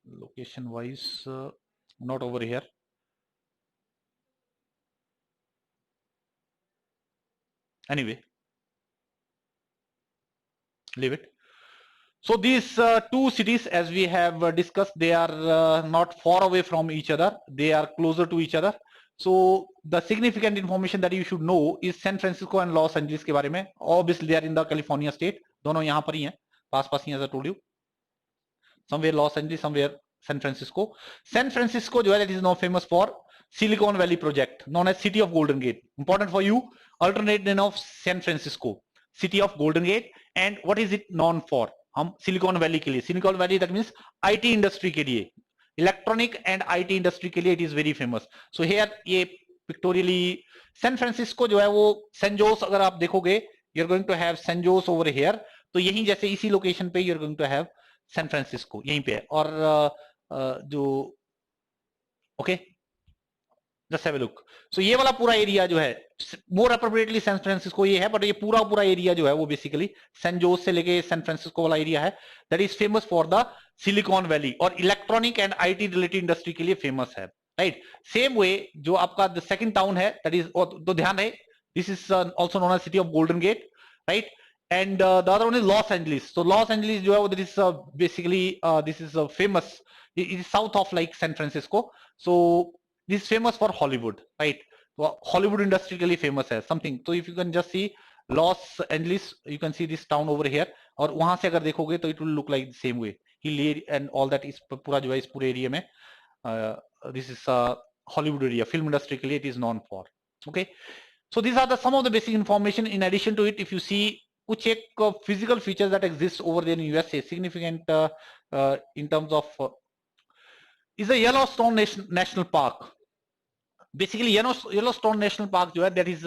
location wise not over here, anyway leave it. So these two cities, as we have discussed, they are not far away from each other. They are closer to each other. So the significant information that you should know is San Francisco and Los Angeles के बारे में. Obviously they are in the California state. दोनों यहाँ पर ही हैं, पास-पास ही, as I told you. Somewhere Los Angeles, somewhere San Francisco. San Francisco जो है, that is now famous for Silicon Valley project, known as City of Golden Gate. Important for you, alternate name of San Francisco, City of Golden Gate. And what is it known for? हम Silicon Valley के लिए, Silicon Valley that means IT industry के लिए, electronic and IT industry के लिए it is very famous. So here ये pictorially San Francisco जो है वो सैन जोस, अगर आप देखोगे you are going to have San Jose over here, तो यहीं जैसे इसी लोकेशन पे you are going to have San Francisco, यहीं पे है. और जो okay just have a look. So ये वाला पूरा एरिया जो है, मोर अप्रोप्रिएटली सैन फ्रांसिस्को ये है, बट ये पूरा एरिया जो है वो बेसिकली सैन जोस से लेके सैन फ्रांसिस्को वाला एरिया है, that is famous for the Silicon Valley और electronic and IT related industry के लिए फेमस है, राइट. सेम वे जो आपका द सेकंड टाउन है, दैट इज, तो ध्यान रहे, this is also known as city of Golden Gate, right. And the other one is Los Angeles. So Los Angeles जो है वो, this is basically this is famous. It is south of like San Francisco. So this is famous for Hollywood, right? So Hollywood industry के लिए famous है something. So if you can just see Los Angeles, you can see this town over here. और वहां से अगर देखोगे तो it will look like the same way. Hill and all that is पूरा जो है इस पूरे एरिया में this is Hollywood area, film industry के लिए it is known for. Okay. So these are the some of the basic information. In addition to it, if you see कुछ एक physical features that exist over there in USA, significant in terms of is a Yellowstone National Park. Basically Yellowstone National Park जो है, that is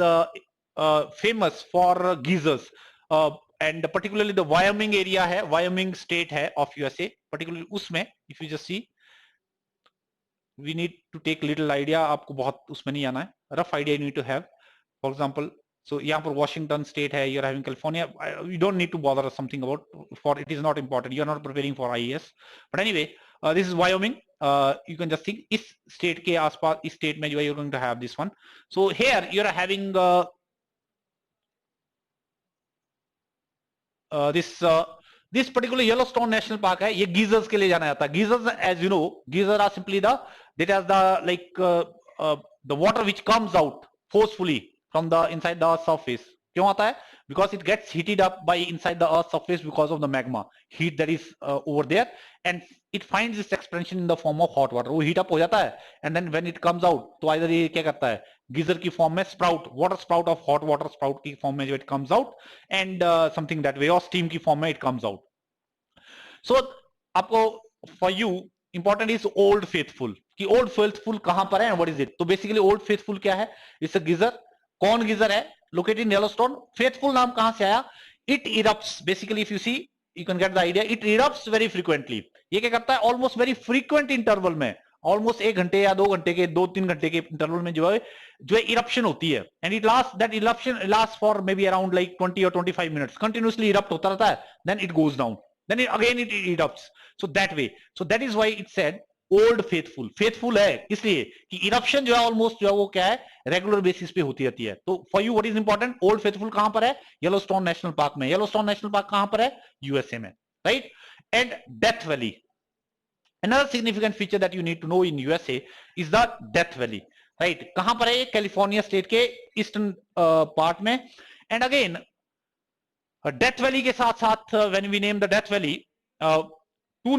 famous for geysers, and particularly the Wyoming area है, Wyoming state है of USA, particularly उसमें if you just see, we need to take little idea, आपको बहुत उसमें नहीं आना है, rough idea you need to have. For example, so यहाँ पर Washington state है, you are having California, you don't need to bother something about, for it is not important, you are not preparing for IAS, but anyway this is Wyoming. You can just think इस state के आसपास, इस state में जो है you are going to have this one. So here you are having this particular Yellowstone National Park है, ये geysers के लिए जाना जाता है. Geysers, as you know, geysers are simply that is the like the water which comes out forcefully from the inside the earth's surface. क्यों आता है? Because it gets heated up by inside the earth's surface because of the magma heat that is over there, and it finds its expansion in the form of hot water. वो heat up हो जाता है, and then when it comes out, तो either ये क्या करता है, geyser की form में sprout, water sprout of hot water sprout की form में जो it comes out, and something that way, or steam की form में it comes out. So आपको for you important is Old Faithful, कि Old Faithful कहां पर है and what is it. तो basically Old Faithful क्या है? It's a geyser. कौन गीजर है? Located in Yellowstone. फेथफुल नाम कहां से आया? It erupts, basically if you see you can get the idea, it erupts very frequently. ये क्या करता है? ऑलमोस्ट वेरी फ्रीक्वेंट इंटरवल में, ऑलमोस्ट 1 घंटे या 2 घंटे के, 2-3 घंटे के इंटरवल में जो है इरप्शन होती है, and it last, that eruption last for maybe around like 20 or 25 minutes, continuously erupt होता रहता है, then it goes down, then again it erupts. So that way, so that is why it said Old Faithful. Faithful है इसलिए कि eruption जो है almost जो है वो क्या है, रेगुलर बेसिस पे होती रहती है. तो for you what is important, old faithful कहां पर है? येलोस्टोन नेशनल पार्क में. येलोस्टोन नेशनल पार्क कहां पर है? यूएसए में, right. And death valley, another significant feature that you need to know in USA is the Death Valley, right. कहां पर है? कैलिफोर्निया स्टेट के ईस्टर्न पार्ट में. एंड अगेन डेथ वैली के साथ साथ when we name the Death Valley, two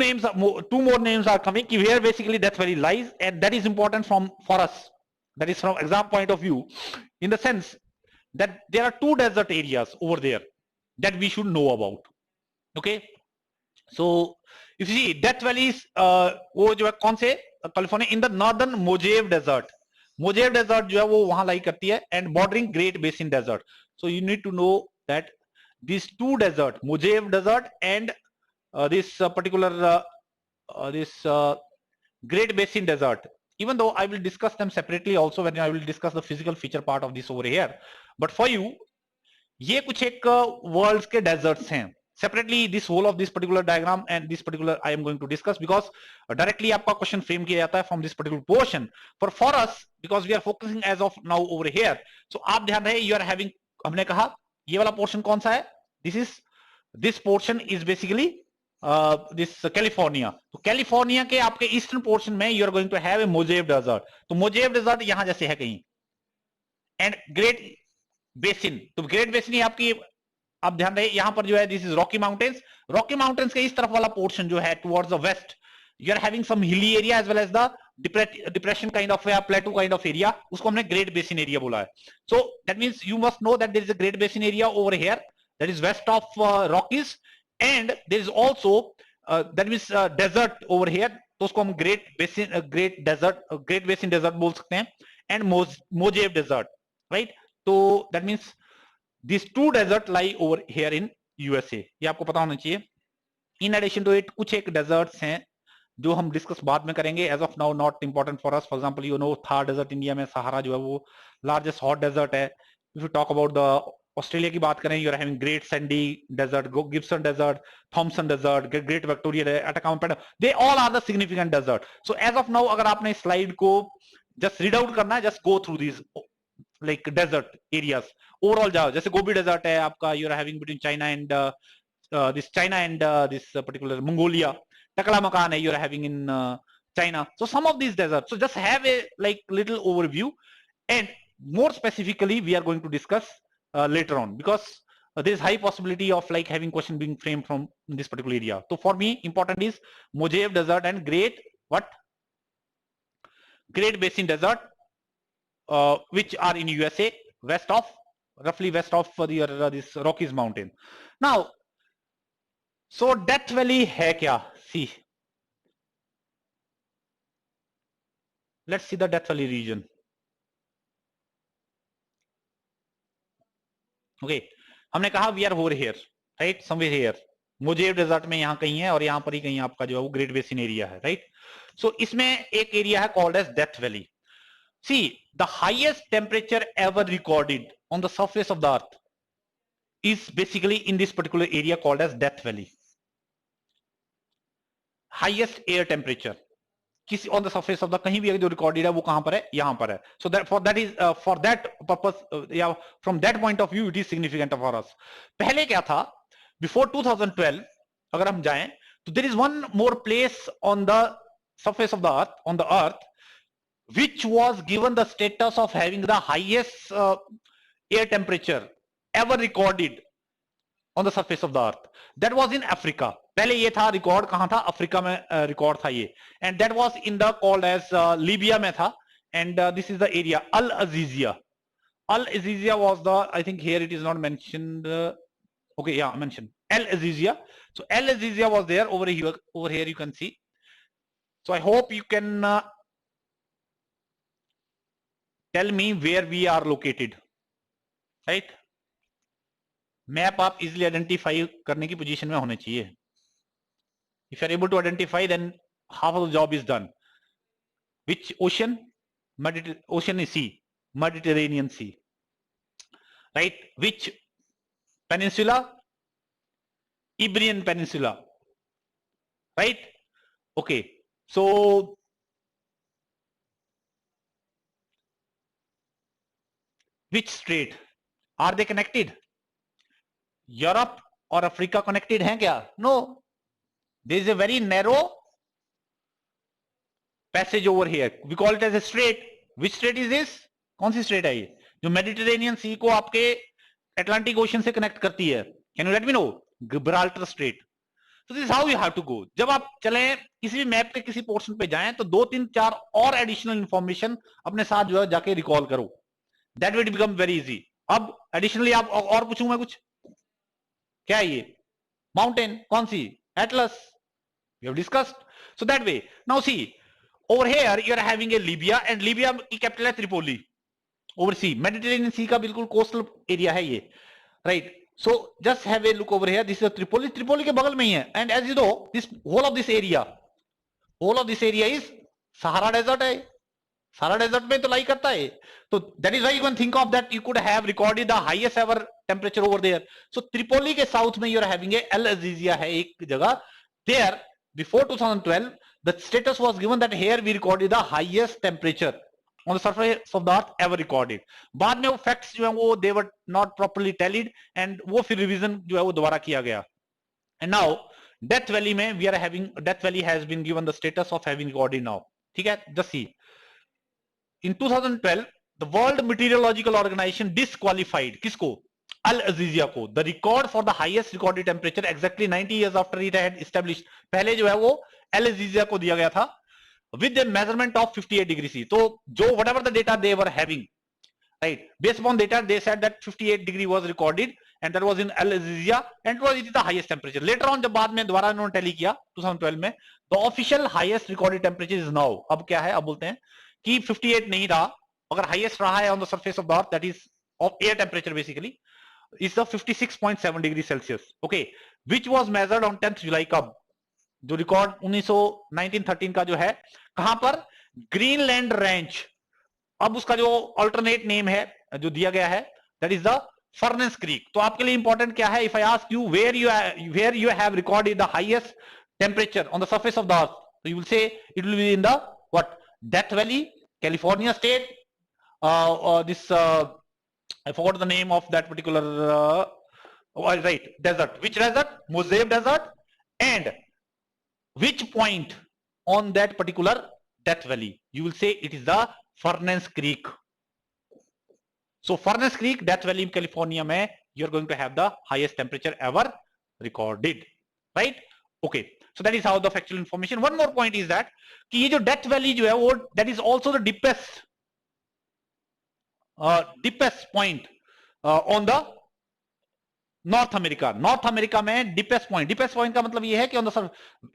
more names are coming, where basically Death Valley lies, and that is important for us, that is from exam point of view, in the sense that there are 2 desert areas over there that we should know about. Okay, so if you see Death Valley is वो जो है कौन से, California, in the northern Mojave Desert. Mojave Desert जो है वो वहां लाई करती है, and bordering Great Basin Desert. So you need to know that these 2 desert, Mojave Desert and this particular this Great Basin Desert, even though I will discuss them separately also when I will discuss the physical feature part of this over here, but for you ये कुछ एक world's के desserts हैं. separately this whole of this particular diagram and this particular I am going to discuss, because directly आपका question frame किया जाता है from this particular portion, for us because we are focusing as of now over here. So आप ध्यान रहे, you are having, हमने कहा ये वाला पोर्शन कौन सा है, this portion is basically this California, तो कैलिफोर्निया के आपके ईस्टर्न पोर्शन में you are going to have a Mojave Desert, तो मोजेव डेजर्ट यहां जैसे है कहीं, एंड ग्रेट बेसिन, तो ग्रेट बेसिन ही आपकी, आप ध्यान रहे यहां पर जो है this is Rocky Mountains, Rocky Mountains के इस तरफ वाला पोर्शन जो है towards the west you are having some hilly area as well as the depression kind of या प्लेटू काइंड ऑफ एरिया, उसको हमने ग्रेट बेसिन एरिया बोला है. So that means you must know that there is a great basin area over here that is west of Rockies, and there is also that means desert over here, तो उसको हम Great Basin Great Desert Great Basin Desert बोल सकते हैं, and Mojave Desert, right. तो that means this two desert lie over here in USA, ये आपको पता होना चाहिए. इन एडिशन टू इट कुछ एक डेजर्ट्स हैं जो हम डिस्कस बाद में करेंगे, as of now not important for us. For example you know Thar desert India में, सहारा जो है वो लार्जेस्ट हॉट डेजर्ट है. If you talk about the Australia की बात करें, you are having great sandy desert, Gibson desert, Thomson desert, great Victoria, Atacama, they all are the significant desert. So as of now अगर आपने slide को just read out करना है, just go through this like desert areas overall जाओ. जैसे Gobi desert है आपका, you are having between China and this China and this particular Mongolia. Takala Makan you are having in China. So some of these deserts. So just have a like little overview, and more specifically we are going to discuss later on, because there is high possibility of like having question being framed from this particular area. So for me important is Mojev Desert and Great Basin Desert, which are in USA, roughly west of this Rockies mountain. Now so Death Valley है क्या? See let's see the Death Valley region. Okay, हमने कहा we are over here, right, somewhere here. Mojave Desert में यहां कहीं है और यहां पर ही कहीं आपका जो है वो ग्रेट बेसिन एरिया है, राइट. सो इसमें एक एरिया है called as Death Valley. See the highest temperature ever recorded on the surface of the earth is basically in this particular area called as Death Valley. Highest air temperature किसी on the surface of the कहीं भी जो recorded है वो कहां पर है? यहां पर है. So that for that is for that purpose yeah, from that point of view it is significant for us. पहले क्या था? Before 2012 अगर हम जाएं तो there is one more place on the surface of the earth which was given the status of having the highest air temperature ever recorded on the surface of the earth. That was in Africa. पहले ये था record कहां था? Africa में record था ये, and that was in the called as Libya में था, and this is the area Al Aziziya. Al Aziziya was the, I think here it is not mentioned, okay, yeah, mentioned Al Azizia. So Al Azizia was there over here you can see. So I hope you can tell me where we are located, right? Map आप easily identify करने की position में होने चाहिए. If you are able to identify then half of the job is done. Which ocean? Ocean is sea, Mediterranean Sea, right? Which peninsula? Iberian Peninsula, right? Okay, so which strait? Are they connected? Europe और Africa connected हैं क्या? No, there is a very narrow passage over here, we call it as a strait. Which strait is this? कौन सी straight है ये जो Mediterranean सी को आपके अटलांटिक ओशन से कनेक्ट करती है? Can you let me know? Gibraltar Strait. तो this how you have to go. जब आप चले किसी भी मैप के किसी पोर्शन पे जाएं तो 2-3-4 और एडिशनल इंफॉर्मेशन अपने साथ जो है जाके रिकॉल करो. That will become very easy. अब एडिशनली आप और पूछूं मैं कुछ? क्या है ये? माउंटेन. कौन सी? Atlas. We have discussed. So that way now see over here you are having a Libya, and Libya की कैपिटल है Tripoli. Over sea Mediterranean Sea का बिल्कुल कोस्टल एरिया है ये, right. So just have a look over here. This is Tripoli. Tripoli के बगल में ही है, and as you know this whole of this area is Sahara Desert है. सारा डेजर्ट में तो लाई करता है. तो that is why you can think of that you could have recorded the highest ever temperature over there. So Tripoli के south में you are having a Al Aziziya है एक जगह. There before 2012 the status was given that here we recorded the highest temperature on the surface of the earth ever recorded. बाद में वो facts जो है वो they were not properly tallied, and वो फिर रिवीजन जो है वो दोबारा किया गया. And now डेथ वैली में we are having, Death Valley has been given the status of having recorded now, ठीक है। Just see, in 2012 the World Meteorological Organization disqualified किसको, अल अजीजिया को, the record for the highest recorded temperature exactly 90 years after it had established. पहले जो है वो अल Aziziya को दिया गया था with the measurement of 58 degree C. तो जो whatever the data they were having, right, based upon data they said that 58 degree was recorded and that was in Al Azizia and it is the highest temperature. Later on जब बाद में दोबारा इन्होंने tally किया 2012 में, the official highest recorded temperature is now, अब क्या है, अब बोलते हैं कि 58 नहीं रहा, अगर highest रहा है on the surface of the earth, that is of air temperature basically is the 56.7 degree Celsius, okay, which was measured on 10th July। कब, जो रिकॉर्ड 1913 का जो है, कहां पर, ग्रीनलैंड रेंज। अब उसका जो अल्टरनेट नेम है जो दिया गया है, that is the Furnace Creek. तो आपके लिए इंपॉर्टेंट क्या है, if I ask you where you have recorded the highest temperature on the surface of the earth, तो you will say it will be in the what, Death Valley, California state, this I forgot the name of that particular right desert. Which desert? Mojave Desert. And which point on that particular Death Valley? You will say it is the Furnace Creek. So Furnace Creek, Death Valley in California में you are going to have the highest temperature ever recorded, right? Okay, so that is how the factual information. One more point is that कि ये जो Death Valley जो है वो that is also the deepest point on the North America. North America में deepest point का मतलब ये है कि on the,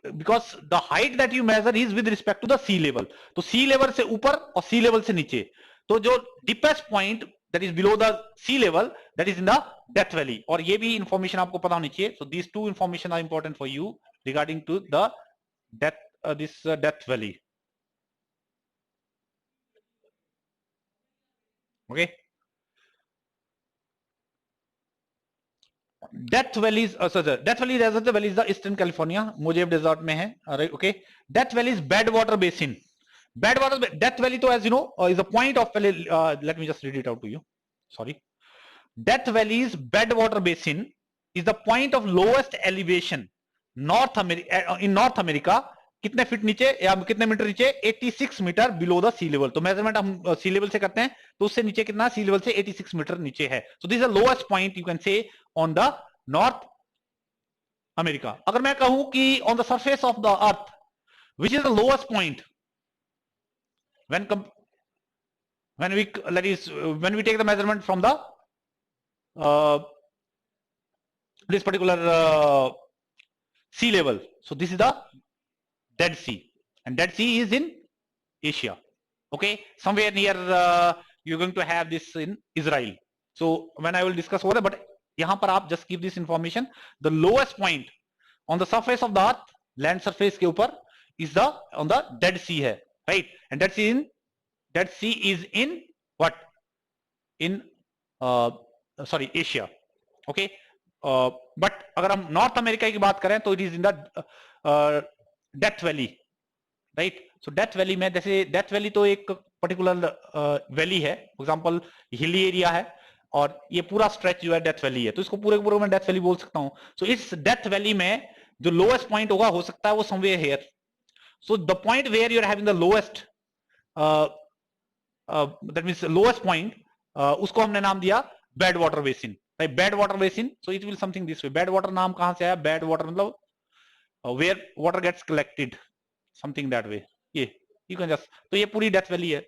because the height that you measure is with respect to the sea level, तो सी लेवल से ऊपर और सी लेवल से नीचे, तो जो deepest point that is below the sea level that is in the Death Valley. और ये भी इंफॉर्मेशन आपको पता होनी चाहिए। So these two information are important for you regarding to the Death Valley, okay. Death Valley, Death Valley desert valley is the eastern California, Mojave Desert में है, okay. Death Valley is bed water basin, bed water, Death Valley तो as you know is a point of, let me just read it out to you, sorry. Death Valley is bed water basin is the point of lowest elevation North America, in North America, कितने feet नीचे या कितने metre नीचे, 86 metre below the sea level. तो measurement हम sea level से करते हैं, तो उससे नीचे कितना, सी लेवल से 86 मीटर नीचे है। So this is the lowest point you can से ऑन द नॉर्थ अमेरिका। अगर मैं कहूं कि on the surface of the earth which is the lowest point when we that is when we take the measurement from the this particular sea level, so this is the Dead Sea, and Dead Sea is in Asia, okay, somewhere near you're going to have this in Israel. So when I will discuss over there, but yahan par aap just keep this information, the lowest point on the surface of the earth, land surface ke upar, is the on the Dead Sea hai, right? And Dead Sea is in what, in sorry Asia, okay. But अगर हम north America की बात करें तो it is in the Death valley, right. So Death Valley में, जैसे death Valley तो एक पर्टिकुलर वैली है, फॉर एग्जांपल हिली एरिया है और ये पूरा स्ट्रेच जो है डेथ वैली है, तो इसको पूरे पूरे में डेथ वैली बोल सकता हूं। सो इस डेथ वैली में जो लोएस्ट पॉइंट होगा, हो सकता है वो somewhere here. So the point where you are having the lowest, that means lowest point, उसको हमने नाम दिया bed water basin, right, bed water basin. So it will something this way. Bed water नाम कहां से आया, बेड वाटर मतलब where water gets collected, something that way, ये यू कैन जस्ट, तो ये पूरी डेथ वैली है,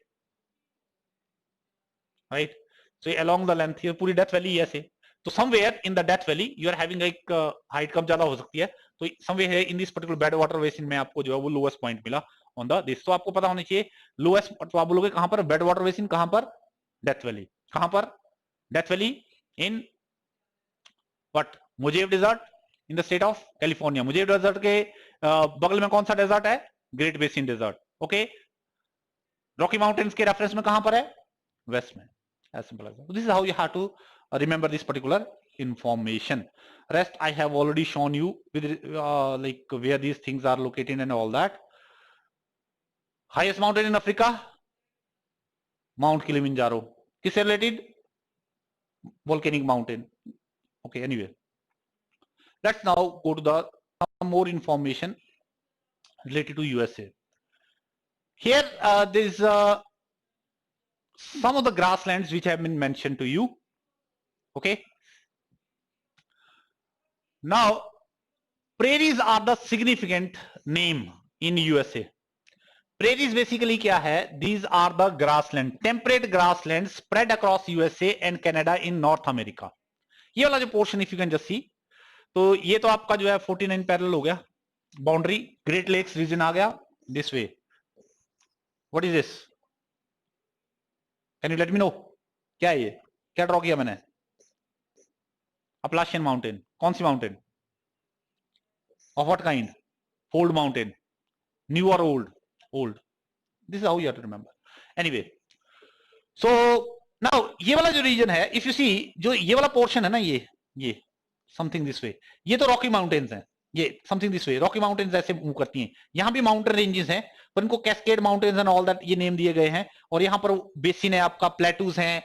राइट। सो ये अलोंग द लेंथ, ये पूरी डेथ वैली है ऐसे। तो somewhere in the Death Valley you are having एक हाइट कम ज्यादा हो सकती है, तो somewhere in this particular bed water basin में आपको जो है वो लोएस्ट पॉइंट मिला ऑन द दिस। तो आपको पता होना चाहिए लोएस्ट, तो आप बोलोगे कहां पर, बेड वाटर बेसिन, कहां पर, डेथ वैली। कहां पर, Death Valley in what, Mojave Desert in the state of California. Mojave Desert के बगल में कौन सा डेजर्ट है, Great Basin Desert, okay. Rocky Mountains के रेफरेंस में कहां पर है, वेस्ट में, as simple as that. So this is how you have to remember this particular information. Rest I have already shown you with like where these things are located and all that. Highest mountain in Africa, Mount Kilimanjaro. किससे related, volcanic mountain, okay. Anyway, let's now go to the more information related to USA. Here, there is some of the grasslands which have been mentioned to you. Okay. Now, prairies are the significant name in USA. Prairies basically क्या है? These are the grassland, temperate grassland spread across USA and Canada in North America. ये वाला जो portion if you can just see, तो ये तो आपका जो है 49 पैरेलल हो गया, बाउंड्री ग्रेट लेक्स रीजन आ गया this way. What is this? Can you let me know? क्या है ये? क्या ड्रॉ किया मैंने? Appalachian mountain. कौन सी mountain? Of what kind? Fold mountain. New और old? Old. This is how you have to remember. Anyway, so now ये वाला जो रीजन है, इफ यू सी, जो ये वाला पोर्शन है ना, ये समथिंग दिस वे, ये तो रॉकी माउंटेन्स हैं. ये something this way, Rocky mountains ऐसे मूव करती हैं. यहां भी माउंटेन रेंजेस हैं, पर इनको cascade mountains and all that ये नेम दिए गए हैं. और यहां पर बेसिन है आपका, प्लेटूज हैं,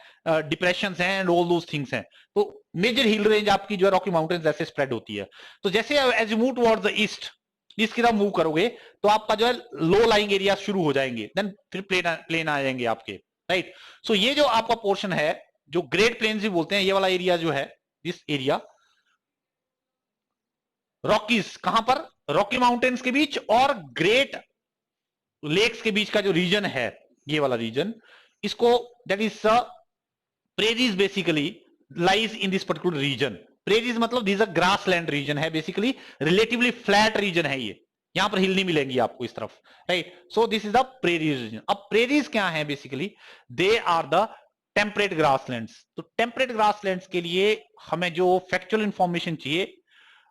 डिप्रेशंस हैं एंड ऑल दोस थिंग्स हैं. तो मेजर हिल रेंज आपकी जो है रॉकी माउंटेन्स ऐसे स्प्रेड होती है. तो जैसे as you move towards the east की तरफ मूव करोगे तो आपका जो है लो लाइंग एरिया शुरू हो जाएंगे, देन फिर प्लेन आ जाएंगे आपके. राइट. सो ये जो आपका पोर्शन है, जो ग्रेट प्लेन्स भी बोलते हैं, ये वाला एरिया जो है, दिस एरिया, रॉकीज कहां पर? रॉकी माउंटेन्स के बीच और ग्रेट लेक्स के बीच का जो रीजन है, ये वाला रीजन, इसको that is prairies basically lies in this particular region. Prairies मतलब दिस अ ग्रासलैंड रीजन है, बेसिकली रिलेटिवली फ्लैट रीजन है ये. यहां पर हिल नहीं मिलेंगी आपको इस तरफ. Right. So this is the prairies region. अब प्रेरीज क्या है? Basically they are the temperate grasslands. तो टेम्परेट ग्रासलैंड्स के लिए हमें जो फैक्चुअल इंफॉर्मेशन चाहिए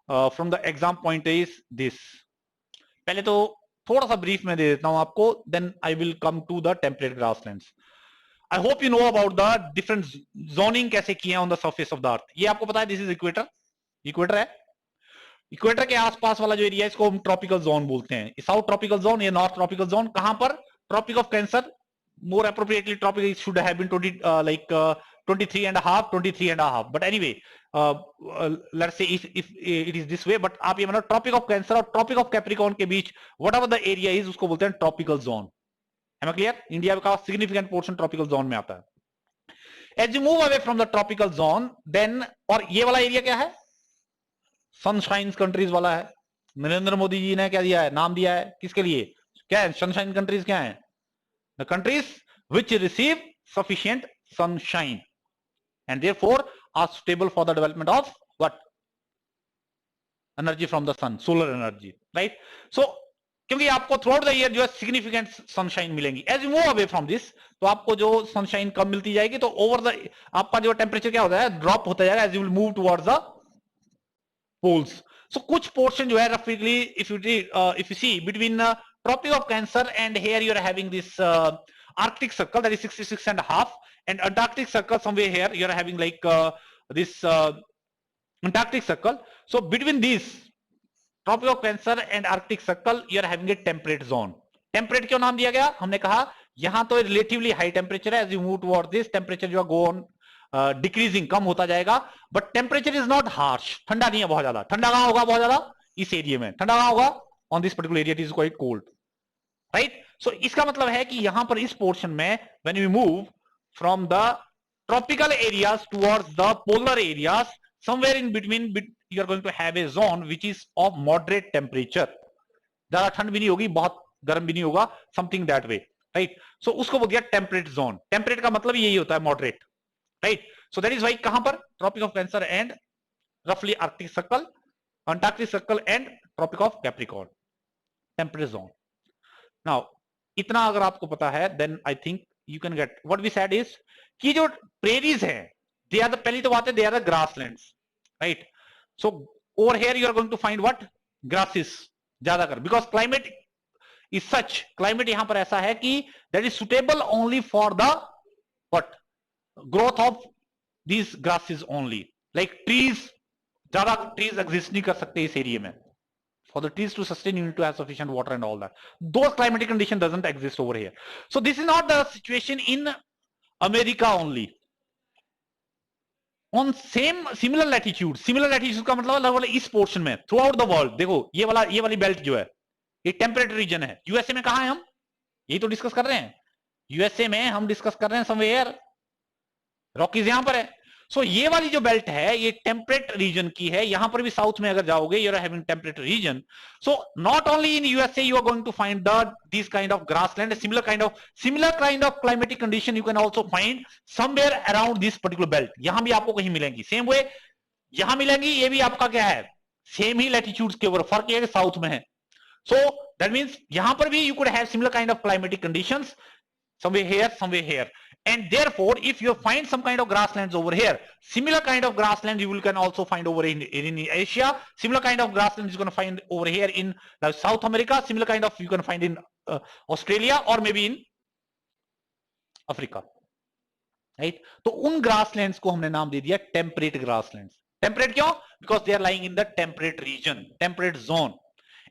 from the exam point is this. पहले तो थोड़ा सा ब्रीफ में दे देता हूं आपको, then I will come to the temperate grasslands. I hope you know about the different zoning कैसे किए on the surface of the earth. ये आपको पता है, दिस इज इक्वेटर. इक्वेटर है. इक्वेटर के आसपास वाला जो एरिया है, इसको हम ट्रॉपिकल जोन बोलते हैं. साउथ ट्रॉपिकल जोन, ये नॉर्थ ट्रॉपिकल जोन. कहां पर? Tropic of Cancer. More appropriately tropic should have been 23.5, but anyway, let's say if it is this way, but आप ये मतलब ट्रॉपिक ऑफ कैंसर और ट्रॉपिक ऑफ कैप्रिकॉर्न के बीच whatever the area is, उसको बोलते हैं tropical zone. Am I clear? India का significant portion tropical zone में आता है. As you move away from the tropical zone, then, और ये वाला एरिया क्या है? सनशाइन कंट्रीज वाला है. नरेंद्र मोदी जी ने क्या दिया है? नाम दिया है. किसके लिए? क्या है सनशाइन कंट्रीज? क्या है? The countries which receive sufficient sunshine and therefore are suitable for the development of what? Energy from the sun, solar energy, right? So क्योंकि आपको थ्रू द ईयर जो है सिग्निफिकेंट सनशाइन मिलेंगी. As you move away from this, तो आपको जो sunshine कम मिलती जाएगी, तो ओवर द आपका जो टेम्परेचर क्या होता है? ड्रॉप होता जाएगा as you will move towards the poles. So कुछ पोर्शन जो है रफली if you see between Tropic of Cancer and here you are having this Arctic circle, that is 66.5, and Antarctic circle somewhere here you are having like this Antarctic circle. So between these Tropic of Cancer and Arctic circle you are having a temperate zone. Temperate क्यों नाम दिया गया? हमने कहा यहां तो relatively high temperature है. As you move toward this, temperature जो go on decreasing, कम होता जाएगा, but temperature is not harsh. ठंडा नहीं है बहुत ज्यादा. ठंडा कहां होगा बहुत ज्यादा? इस एरिया में. ठंडा कहां होगा? On this particular area it is quite cold. Right. So इसका मतलब है कि यहां पर इस पोर्शन में when we move from the tropical areas towards the polar areas, somewhere in between you are going to have a zone which is of moderate temperature. ज्यादा ठंड भी नहीं होगी, बहुत गर्म भी नहीं होगा, समथिंग दैट वे. राइट. सो उसको बोल दिया टेम्परेट जोन. टेम्परेट का मतलब यही होता है moderate. Right. So that is why कहां पर? ट्रॉपिक ऑफ कैंसर एंड रफली Arctic Circle, Antarctic Circle and Tropic of Capricorn, temperate zone. Now इतना अगर आपको पता है, then I think you can get what we said is कि जो प्रेरीज है, दे आर द, पहली तो बात है, they are the grasslands. Right. So over here you are going to find what? Grasses ज्यादातर, because climate is such, climate यहां पर ऐसा है कि that is suitable only for the what? Growth of these grasses only. Like trees, ज्यादा trees exist नहीं कर सकते इस एरिया में. For the trees to sustain, you need to have sufficient water and all that. Those climatic condition doesn't exist over here. So this is not the situation in America only. On same similar latitude का मतलब लगभग इस portion में through out the world. देखो ये वाली belt जो है ये टेम्परेट रीजन है। यूएसए में कहां है हम, यही तो डिस्कस कर रहे हैं। यूएसए में हम डिस्कस कर रहे हैं समवेयर, रॉकीज यहां पर है। सो ये वाली जो बेल्ट है ये टेम्परेट रीजन की है। यहां पर भी साउथ में अगर जाओगे you are having temperate region. So not only in USA you are going to find the this kind of grassland, similar kind of climatic condition you can also find somewhere around this particular belt. यहां भी आपको कहीं मिलेंगी, same way यहां मिलेंगी। ये भी आपका क्या है, सेम ही लैटिट्यूड्स के ऊपर, फर्क ये है कि साउथ में है। सो दैट मींस यहां पर भी you could have similar kind of climatic conditions somewhere here, and therefore if you find some kind of grasslands over here, similar kind of grassland you will can also find over in Asia, similar kind of grasslands you're going to find over here in South America, similar kind of you can find in Australia or maybe in Africa, right? तो उन grasslands को हमने नाम दे दिया temperate grasslands। temperate क्यों? because they are lying in the temperate region, temperate zone,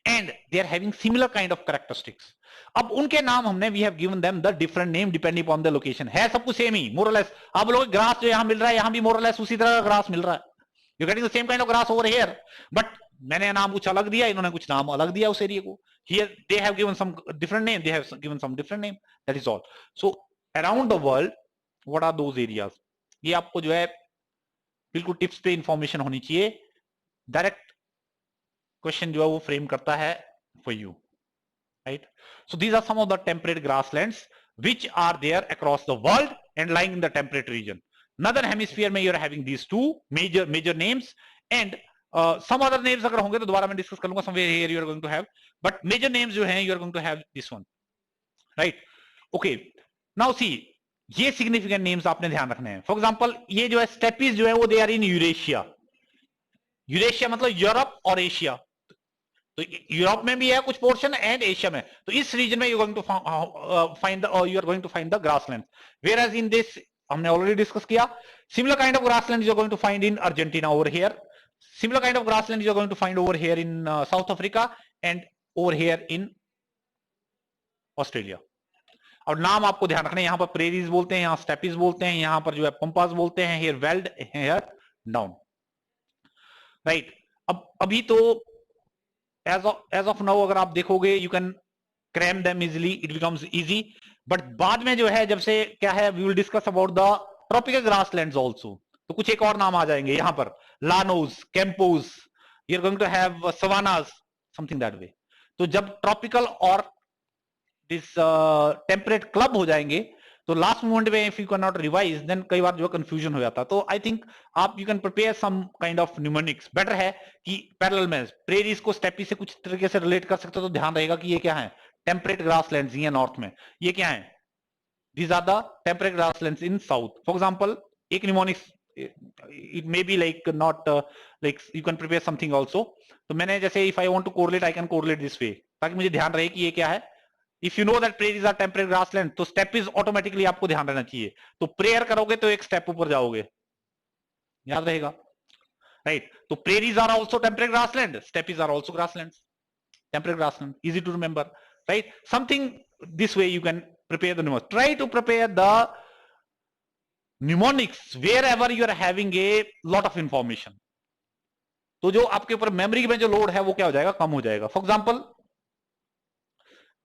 and they are having similar kind of characteristics। अब उनके नाम हमने we have given them the different name depending upon the location. है सब कुछ same ही मोरलेस। आप बोलोगे ग्रास जो यहां मिल रहा है यहां भी मोरलेस उसी तरह का ग्रास मिल रहा है, you getting the same kind of grass over here, but मैंने नाम कुछ अलग दिया, इन्होंने कुछ नाम अलग दिया उस एरिया को। Here they have given some different name, they have given some different name, that is all. So around the world what are those areas, ये आपको जो है बिल्कुल टिप्स पे इंफॉर्मेशन होनी चाहिए। डायरेक्ट क्वेश्चन जो है वो फ्रेम करता है for you, right? So these are some of the temperate grasslands which are there across the world and lying in the temperate region. Northern hemisphere में you are having these two major names, and some other names अगर होंगे तो दोबारा मैं discuss कर लूंगा। somewhere here you are going to have, but major names जो हैं you are going to have this one, right? Okay, now see, ये significant names आपने ध्यान रखने हैं। फॉर एग्जाम्पल ये जो है स्टेपीज जो है वो they are in Eurasia. Eurasia मतलब यूरोप और एशिया, तो यूरोप में भी है कुछ पोर्शन एंड एशिया में। तो इस रीजन में you going to find you are going to find the grassland, where as in this हमने ऑलरेडी डिस्कस किया। Similar kind of grassland you are going to find in Argentina over here, similar kind of grassland you are going to find over here in South Africa and over here in Australia. और नाम आपको ध्यान रखना है, यहां पर prairies बोलते हैं, यहां स्टेपीज बोलते हैं, यहां पर जो है पंपास बोलते हैं, here weld, here down, right. अब अभी तो as of now अगर आप देखोगे you can cram them easily, it becomes easy, but बाद में जो है जब से क्या है we will discuss about the tropical grasslands also, तो कुछ एक और नाम आ जाएंगे यहां पर, Llanos, Campos, you're going to have savannas, something that way। तो जब ट्रॉपिकल और दिस टेम्परेट क्लब हो जाएंगे तो लास्ट मोमेंट में if you can not revise then कई बार जो है कंफ्यूजन हो जाता है। तो आई थिंक आप you can prepare some kind of numerics. Better है कि पैरेलल में प्रेरीज को स्टेपी से कुछ तरीके से रिलेट कर सकते हो, तो ध्यान रहेगा कि ये क्या है, टेम्परेट ग्रासलैंड्स ये नॉर्थ में, ये क्या है, these are the temperate grasslands in south. For example एक mnemonics it may be like not like you can prepare something also. तो मैंने जैसे if I want to correlate I can correlate this way, ताकि मुझे ध्यान रहे कि ये क्या है। If you know that prairies are temperate grassland तो स्टेपीज ऑटोमेटिकली आपको ध्यान रहना चाहिए। तो प्रेयर करोगे तो एक स्टेप ऊपर जाओगे, याद रहेगा, राइट। तो prairies are also temperate grassland, steppes are also grasslands, temperate grassland, easy to remember, right. Something this way you can prepare the mnemonics. Try to prepare the mnemonics wherever you are having a lot of information. तो जो आपके ऊपर memory में जो load है वो क्या हो जाएगा, कम हो जाएगा। For example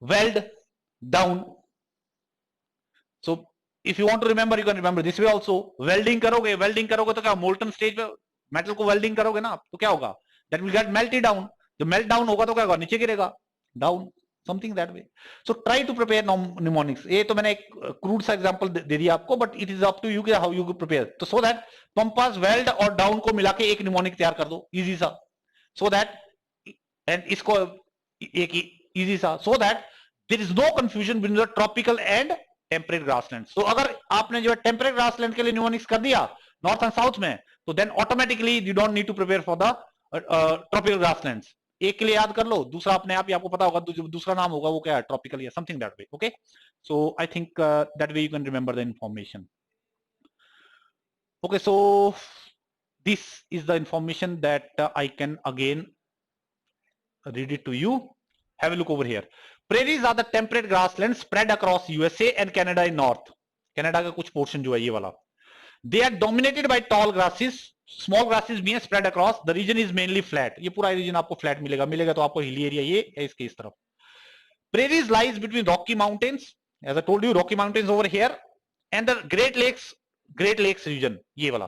weld down, so if you want to remember you can remember this way also। welding करोगे तो क्या मोल्टन स्टेज पे मेटल को वेल्डिंग करोगे ना आप, तो क्या होगा, that will get melted down। जो मेल्ट डाउन होगा तो क्या होगा, नीचे गिरेगा, down, something that way. So try to prepare mnemonics. ये तो मैंने एक क्रूड सा एग्जांपल दे दिया आपको, but it is up to you how you prepare. तो सो दैट पंपास, वेल्ड और डाउन को मिला के एक न्यूमोनिक तैयार कर दो, इजी सा, सो दैट, एंड इसको एक इजी सा, so that there is no confusion between the tropical and temperate grasslands. तो अगर आपने जो है टेम्परेट ग्रासलैंड के लिए न्यूमोनिक्स कर दिया नॉर्थ एंड साउथ में, तो then automatically you don't need to prepare for the tropical grasslands. एक के लिए याद कर लो, दूसरा अपने आप ही आपको पता होगा, दूसरा नाम होगा वो क्या है, ट्रॉपिकल या something that way. Okay, so I think that way you can remember the information. Okay, so this is the information that I can again read it to you. Have a look over here. Prairies are the temperate grasslands spread across USA and Canada in north. Canada का कुछ portion जो है ये वाला, they are dominated by tall grasses, small grasses भी हैं spread across, the region is mainly flat, ये पूरा रीजन आपको फ्लैट मिलेगा तो आपको हिली एरिया ये है इसके इस तरफ. Prairies lies between Rocky Mountains, as I told you, Rocky Mountains over here, and the Great Lakes region, ये वाला.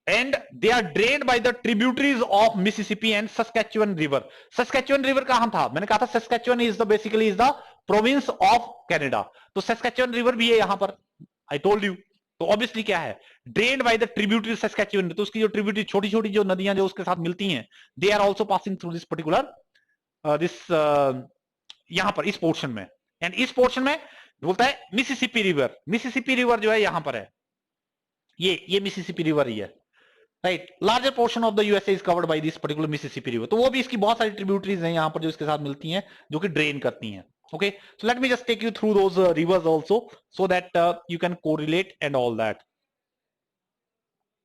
And they are drained by the tributaries of Mississippi and Saskatchewan River. Saskatchewan River कहां था? मैंने कहा था Saskatchewan is the basically is the province of Canada. तो Saskatchewan River भी है यहां पर. I told you. तो ऑब्वियसली क्या है? Drained by the tributaries Saskatchewan. तो उसकी जो ट्रिब्यूटरी छोटी-छोटी जो नदियां जो उसके साथ मिलती हैं, they are also passing through this particular यहां पर इस पोर्शन में. एंड इस पोर्शन में बोलता है मिसिसिपी रिवर जो है यहां पर है, ये मिसिसिपी रिवर ही है, right. Larger portion of the USA is covered by this particular Mississippi river. तो वो भी इसकी बहुत सारी ट्रिब्यूटरीज हैं यहां पर जो इसके साथ मिलती हैं, जो कि ड्रेन करती हैं. Okay, so let me just take you through those rivers also so that you can correlate and all that.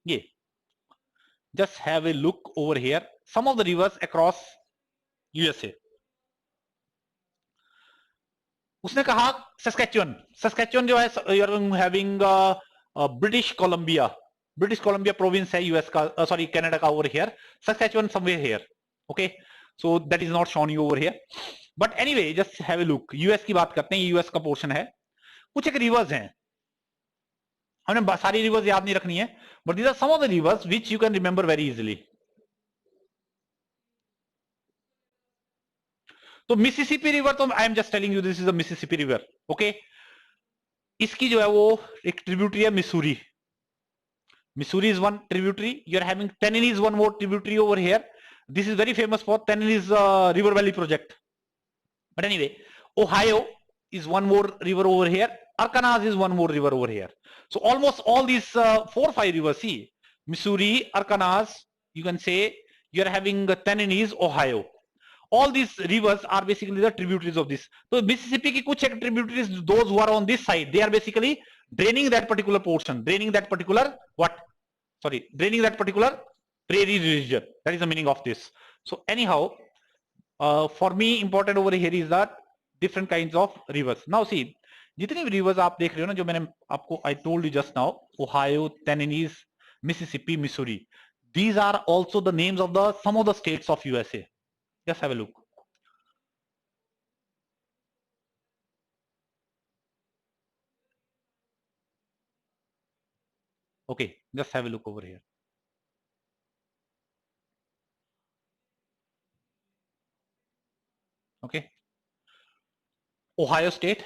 ये just have a look over here some of the rivers across USA. उसने कहा Saskatchewan जो है, you are having British Columbia province है US का, sorry Canada का over here. Saskatchewan somewhere here. Okay, so that is not shown you over here, but anyway just have a look. US की बात करते हैं, US का portion है. कुछ एक रिवर्स हैं, हमने सारी रिवर्स याद नहीं रखनी है, but these are some of the rivers which you can remember very easily. तो मिसिसिपी रिवर, तो I am just telling you this is the Mississippi river. Okay, इसकी जो है वो एक ट्रिब्यूटरी है Missouri. Missouri is one tributary. You are having Tennessee is one more tributary over here. This is very famous for Tennessee's river valley project. But anyway, Ohio is one more river over here. Arkansas is one more river over here. So almost all these 4-5 rivers, see, Missouri, Arkansas, you can say you are having Tennessee, Ohio. All these rivers are basically the tributaries of this. So Mississippi की कुछ एक tributaries, those who are on this side, they are basically draining that particular portion, draining that particular prairie region. That is the meaning of this. So anyhow, for me important over here is that different kinds of rivers. Now see, जितने भी rivers आप देख रहे हो ना, जो मैंने आपको I told you just now, Ohio, Tennessee, Mississippi, Missouri, these are also the names of the some of the states of USA. Just have a look. Okay, just have a look over here. Okay, Ohio State,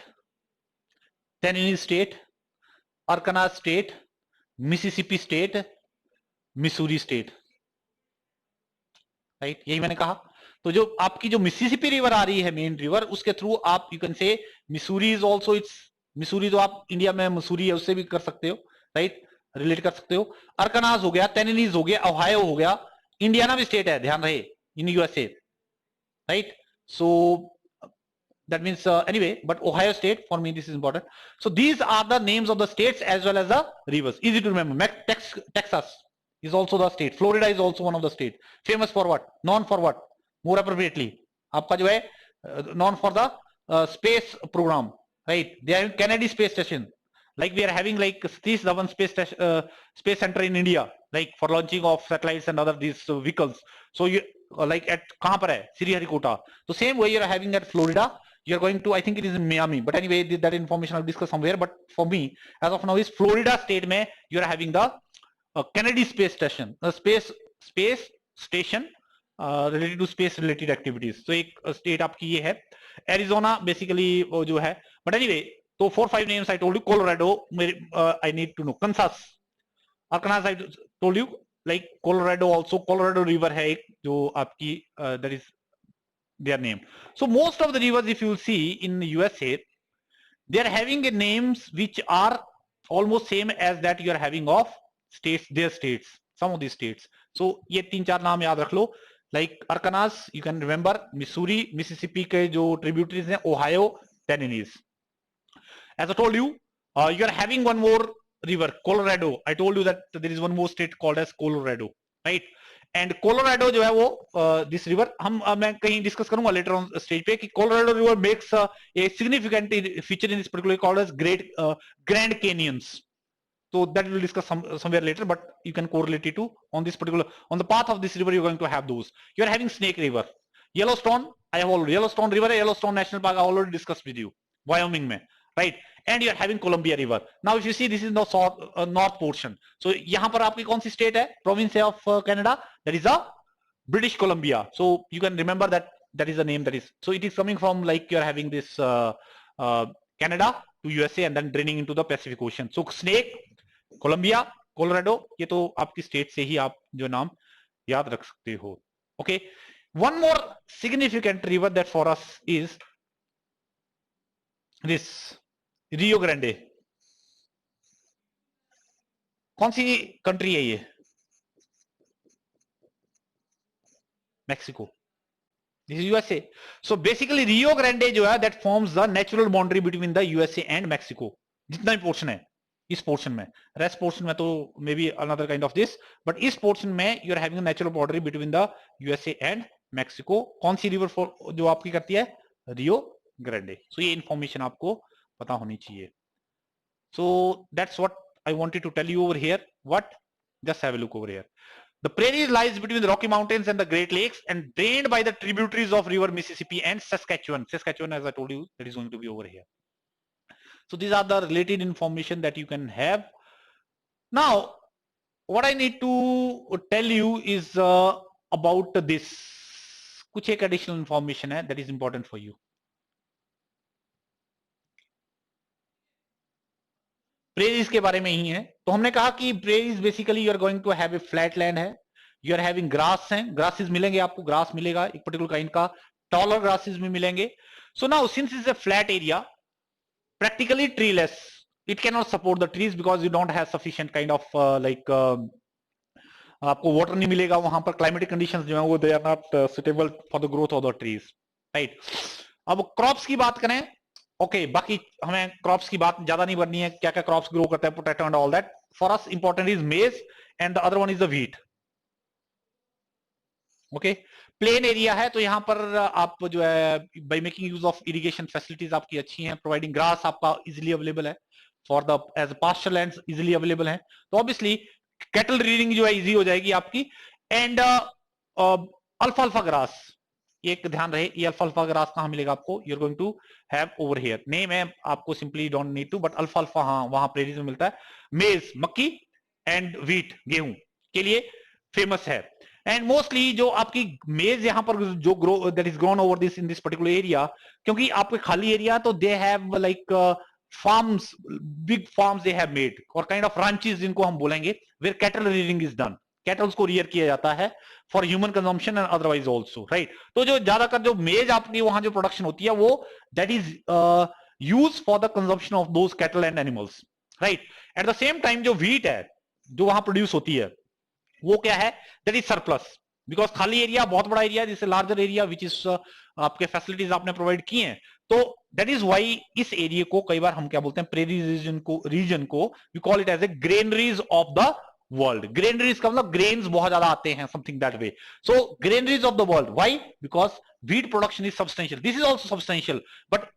Tennessee State, Arkansas State, Mississippi State, Missouri State, right. यही मैंने कहा. तो जो आपकी जो Mississippi river आ रही है, main river, उसके थ्रू आप यू कैन से Missouri is also it's Missouri, तो आप इंडिया में मसूरी है उससे भी कर सकते हो, राइट, रिलेट कर सकते हो. अरकानास हो गया, टेनेनीज हो गया, ओहायो हो गया, इंडियाना भी स्टेट है, ध्यान रहे, इन USA, right. So that means anyway, but Ohio State, for me this is important. So these are the names of the states as well as the rivers, easy to remember. Texas is also the state. Florida is also one of the state. Famous for what? Known for what? More appropriately, आपका जो है known for the space program, right? They are Kennedy space station, like we are having like Satish Dhawan space center in India, like for launching of satellites and other these vehicles. So you like at कहाँ पर है? Sriharikota. So same way you are having at Florida. You are going to, I think it is in Miami, but anyway that information I'll discuss somewhere. But for me as of now is Florida state में you are having the Kennedy space station, space station related to space related activities. So एक state आपकी ये है. Arizona basically वो जो है, but anyway, तो 4-5 names I told you. Colorado, I need to know. Kansas, Arkansas I told you, like Colorado also. Colorado river है एक जो आपकी that is their name. So most of the rivers, if you see in USA, they are having names which are almost same as that you are having of states, their states, some of these states. So ये 3-4 नाम याद रख लो, like Arkansas, you can remember, Missouri, Mississippi के जो tributaries हैं, Ohio, Tennessee. As I told you, you are having one more river, Colorado. I told you that there is one more state called as Colorado, right? And Colorado जो है वो this river मैं कहीं discuss करूंगा later on stage पे कि Colorado River makes a significant feature in this particular called as Grand Canyons. So that we will discuss somewhere later, but you can correlate it to on this particular, on the path of this river you're going to have those. You are having Snake River. Yellowstone, I have already, Yellowstone River, Yellowstone National Park I already discussed with you. Wyoming mein, right? And you are having Columbia River. Now if you see, this is the north portion. So yahan par aapki kaun si state hai, province of Canada? That is a British Columbia. So you can remember that that is the name that is. So it is coming from, like, you are having this Canada to USA and then draining into the Pacific Ocean. So Snake, Columbia, Colorado, ये तो आपकी state से ही आप जो नाम याद रख सकते हो. Okay, one more significant river that for us is this Rio Grande. कौन सी कंट्री है ये? Mexico. This is USA. So basically Rio Grande जो है that forms the natural boundary between the USA and Mexico. जितना भी portion है इस पोर्शन में, रेस्ट पोर्शन में तो may be another kind of this, but इस पोर्शन में you are having natural border between the USA and Mexico. कौन सी रिवर जो आपकी करती है? Rio Grande. सो ये इंफॉर्मेशन आपको पता होनी चाहिए. So that's what I wanted to tell you over here. What? Just have a look over here. The prairies lies between the Rocky Mountains and the Great Lakes and drained by the tributaries of river Mississippi and Saskatchewan. Saskatchewan, as I told you, that is going to be over here. So these are the related information that you can have. Now, what I need to tell you is about this. कुछ एक additional information है that is important for you. Prairies के बारे में ही है. तो हमने कहा कि prairies basically you are going to have a flat land है, यू आर हैविंग ग्रास है, ग्रासेस मिलेंगे आपको, ग्रास मिलेगा एक पर्टिकुलर काइंड का, टॉलर ग्रासेस भी मिलेंगे. So now since is a flat area, practically treeless, it cannot support the trees because you don't have sufficient kind of आपको water नहीं मिलेगा वहां पर, क्लाइमेटिक कंडीशंस जो है वो they are not suitable for the growth of the trees, right. अब crops की बात करें, ओके, बाकी हमें क्रॉप्स की बात ज्यादा नहीं करनी है, क्या क्या क्रॉप्स ग्रो करता है, potato and all that. For us important is maize and the other one is the wheat. Okay, plain area है तो यहाँ पर आप जो है by making use of irrigation facilities आपकी अच्छी हैं, प्रोवाइडिंग ग्रास आपका इजिली अवेलेबल है for the as pasture lands easily available है, तो ऑब्वियसली कैटल रीडिंग जो है इजी हो जाएगी आपकी. एंड अल्फाल्फा ग्रास, एक ध्यान रहे, ये अल्फाल्फा ग्रास कहां मिलेगा आपको? You are going to have over here, name है आपको simply don't need to, but अल्फाल्फा हाँ वहां प्रेरीज में मिलता है. मेज, मक्की एंड व्हीट, गेहूं के लिए फेमस है. एंड मोस्टली जो आपकी मेज यहाँ पर जो grow that is grown over this in this particular area, क्योंकि आपके खाली एरिया तो they have like farms, big farms they have made, और काइंड ऑफ रांचेस जिनको हम बोलेंगे, where cattle rearing is done, cattles को रियर किया जाता है for human consumption and otherwise also, right. तो जो ज्यादातर जो मेज आपकी वहां जो प्रोडक्शन होती है वो that is use for the consumption of those cattle and animals, right. At the same time जो व्हीट है जो वहां प्रोड्यूस होती है वो क्या है? दैट इज सरप्लस, बिकॉज खाली एरिया बहुत बड़ा एरिया, जिससे लार्जर एरिया विच इज आपके फैसिलिटीज आपने प्रोवाइड किए हैं, तो दैट इज वाई इस एरिया को कई बार हम क्या बोलते हैं, प्रेरी रीजन को we call it as a granaries of the world. Granaries का मतलब ग्रेन्स बहुत ज्यादा आते हैं, something that way. So granaries of the world, why? Because wheat production is substantial. This is also substantial, but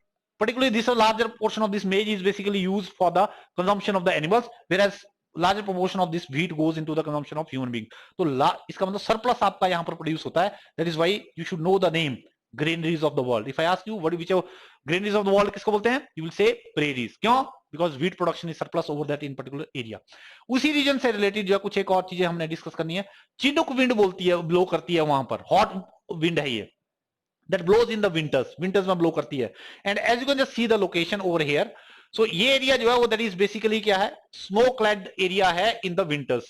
particularly this larger portion of this maize is basically used for the consumption of the animals, whereas larger proportion of this wheat goes into the consumption of human beings. तो इसका मतलब surplus आपका यहाँ पर produce होता है. That is why you should know the name granaries of the world. If I ask you what which granaries of the world किसको बोलते हैं, you will say prairies. क्यों? Because wheat production is surplus over that in particular area. उसी reason से related जो है कुछ एक और चीजें हमने डिस्कस करनी है. चिनुक विंड बोलती है, ब्लो करती है वहां पर, हॉट विंड है ये, that blows in the winters में blow करती है. And as you can just see the location over here, so ये एरिया जो है वो that is basically क्या है, snow clad एरिया है in the winters.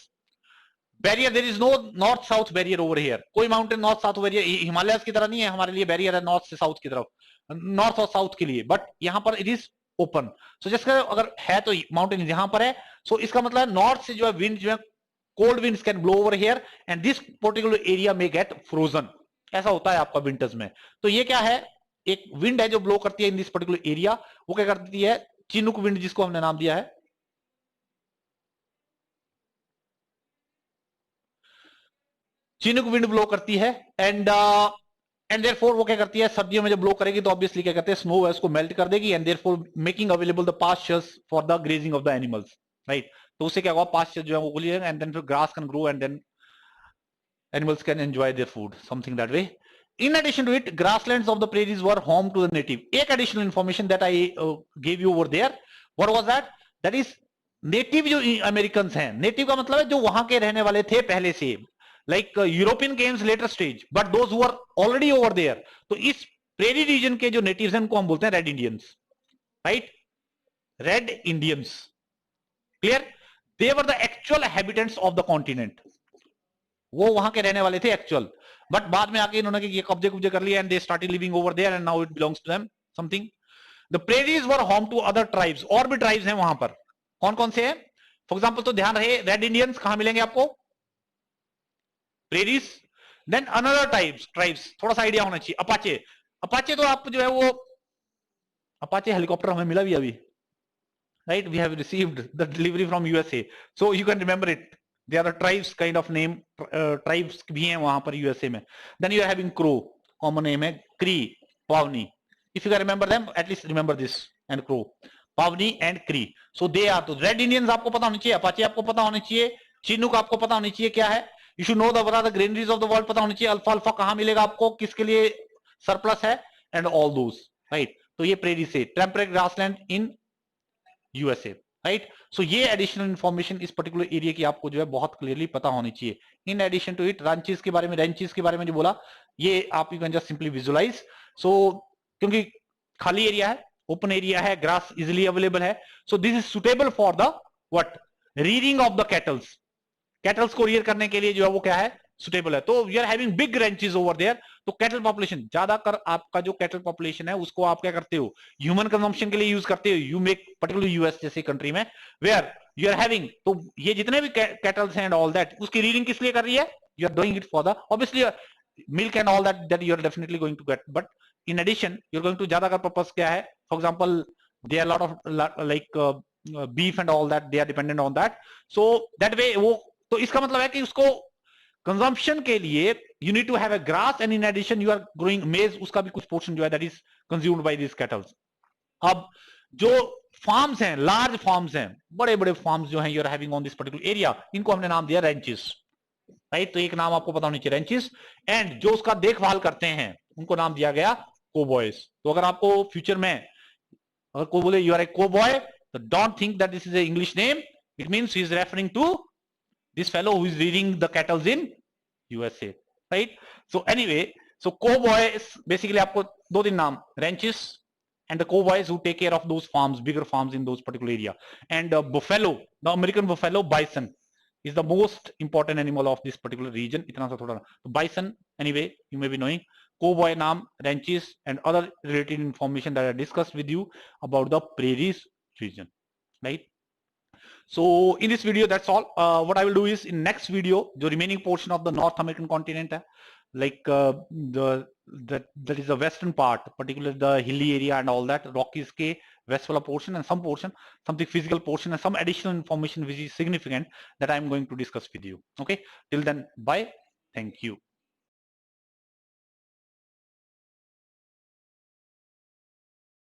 Barrier, there is no north south barrier over here. कोई mountain north south barrier Himalayas की तरह नहीं है हमारे लिए, बैरियर है नॉर्थ से साउथ की तरफ, नॉर्थ और साउथ के लिए, बट यहाँ पर इट इज ओपन. सो जैसे अगर है तो माउंटेन यहाँ पर है, सो इसका मतलब नॉर्थ से जो है विंड जो है, cold winds can blow over here and this particular area में गेट फ्रोजन. ऐसा होता है आपका विंटर्स में. तो ये क्या है, एक विंड है जो ब्लो करती है इन दिस पर्टिकुलर एरिया. वो क्या करती है, चिनुक विंड जिसको हमने नाम दिया है, चिनुक विंड ब्लो करती है. एंड देयरफॉर वो क्या करती है, सर्दियों में जब ब्लो करेगी तो ऑब्वियसली क्या करते हैं, स्नो है उसको मेल्ट कर देगी, and therefore making available the pastures for the grazing of the animals, right. तो उससे क्या होगा, पास्चर जो है वो खुल जाएगा एंड देन फिर grass can grow and then animals can enjoy their food, something that way. In addition to it, grasslands of the prairies were home to the native. एक additional information that I gave you over there. What was that? That is native जो Americans हैं, native का मतलब है जो वहां के रहने वाले थे पहले से, like European came later stage, but those who are already over there. तो इस prairie region के जो natives हैं उनको हम बोलते हैं Red Indians, right? Red Indians, clear? They were the actual inhabitants of the continent. वो वहां के रहने वाले थे एक्चुअल, बट बाद में आके इन्होंने ये कब्जे कुब्जे कर लिया and they started living over there and now it belongs to them something. The prairies were home to other tribes, और भी ट्राइब्स हैं वहां पर. कौन कौन से हैं? फॉर एग्जांपल तो ध्यान रहे, रेड इंडियंस कहां मिलेंगे आपको? प्रेरीज. देन अनदर ट्राइब्स, थोड़ा सा आइडिया होना चाहिए. अपाचे. अपाचे तो आप जो है वो, अपाचे हेलीकॉप्टर हमें मिला भी अभी, right? We have received the delivery from USA, so you can remember it. They are the tribes kind of name, tribes भी हैं वहां पर यूएसए में. Then you are having Crow, common name है Cree, Pawnee. If you can remember them, at least remember this and Crow, Pawnee and Cree. So they are तो Red Indians आपको पता होनी चाहिए, Apache आपको पता होनी चाहिए, Chinook आपको पता होनी चाहिए क्या है. You should know the granaries of the world पता होनी चाहिए, अल्फा कहाँ मिलेगा आपको, किसके लिए सरप्लस है, and all those, right? तो ये प्रेरी से temperate grassland in USA, right? So ये एडिशनल इंफॉर्मेशन इस पर्टिकुलर एरिया की आपको जो है बहुत क्लियरली पता होनी चाहिए. In addition to it, ranches के बारे में जो बोला, ये आप you can just simply visualise. So क्योंकि खाली एरिया है, ओपन एरिया है, ग्रास इजिली अवेलेबल है, so this is suitable for the what, rearing of the cattles. Cattles को रियर करने के लिए जो है वो क्या है, सुटेबल है. तो we are having big ranches over there. तो कैटल पॉपुलेशन ज्यादातर, आपका जो कैटल पॉपुलेशन है उसको आप क्या करते हो, ह्यूमन कंजम्पशन के लिए यूज करते हो. यू मेक पर्टिकुलर यूएस जैसी कंट्री में वेयर यू आर हैविंग, तो ये जितने भी कैटल्स एंड ऑल दैट, उसकी रीडिंग किस लिए कर रही है? You are doing it for the obviously milk and all that you are definitely going to get, but in addition you are going to, ज्यादातर पर्पस क्या है, for example they are lot of like beef and all that, they are dependent on that. So that way वो, तो इसका मतलब है कि उसको कंजम्पशन के लिए you need to have a grass and in addition you are growing maize, उसका भी कुछ पोर्शन जो है that is consumed by these cattle. अब जो फार्म्स हैं, लार्ज फार्म्स हैं, बड़े बड़े फार्म्स जो हैं you are having on this particular area, इनको हमने नाम दिया रेंचेस, राइट? तो एक नाम आपको पता होनी चाहिए, रेंचेस. एंड जो उसका देखभाल करते हैं उनको नाम दिया गया कोबॉयज. तो अगर आपको फ्यूचर में अगर कोई बोले यू आर ए कोबॉय, तो don't think that this is a English name, it means he is referring to this fellow who is rearing the cattle in USA, right? So anyway, so cowboy is basically आपको दो तीन नाम, ranches and the cowboys who take care of those farms, bigger farms in those particular area. And buffalo, the American buffalo, bison is the most important animal of this particular region. इतना सा थोड़ा, तो bison anyway you may be knowing. Cowboy नाम, ranches and other related information that I discussed with you about the prairies region, right? So in this video that's all. What I will do is in next video, the remaining portion of the North American continent, like that is the western part, particularly the hilly area and all that, Rockies के west वाला portion and some portion, something physical portion and some additional information which is significant that I am going to discuss with you. Okay, till then, bye, thank you.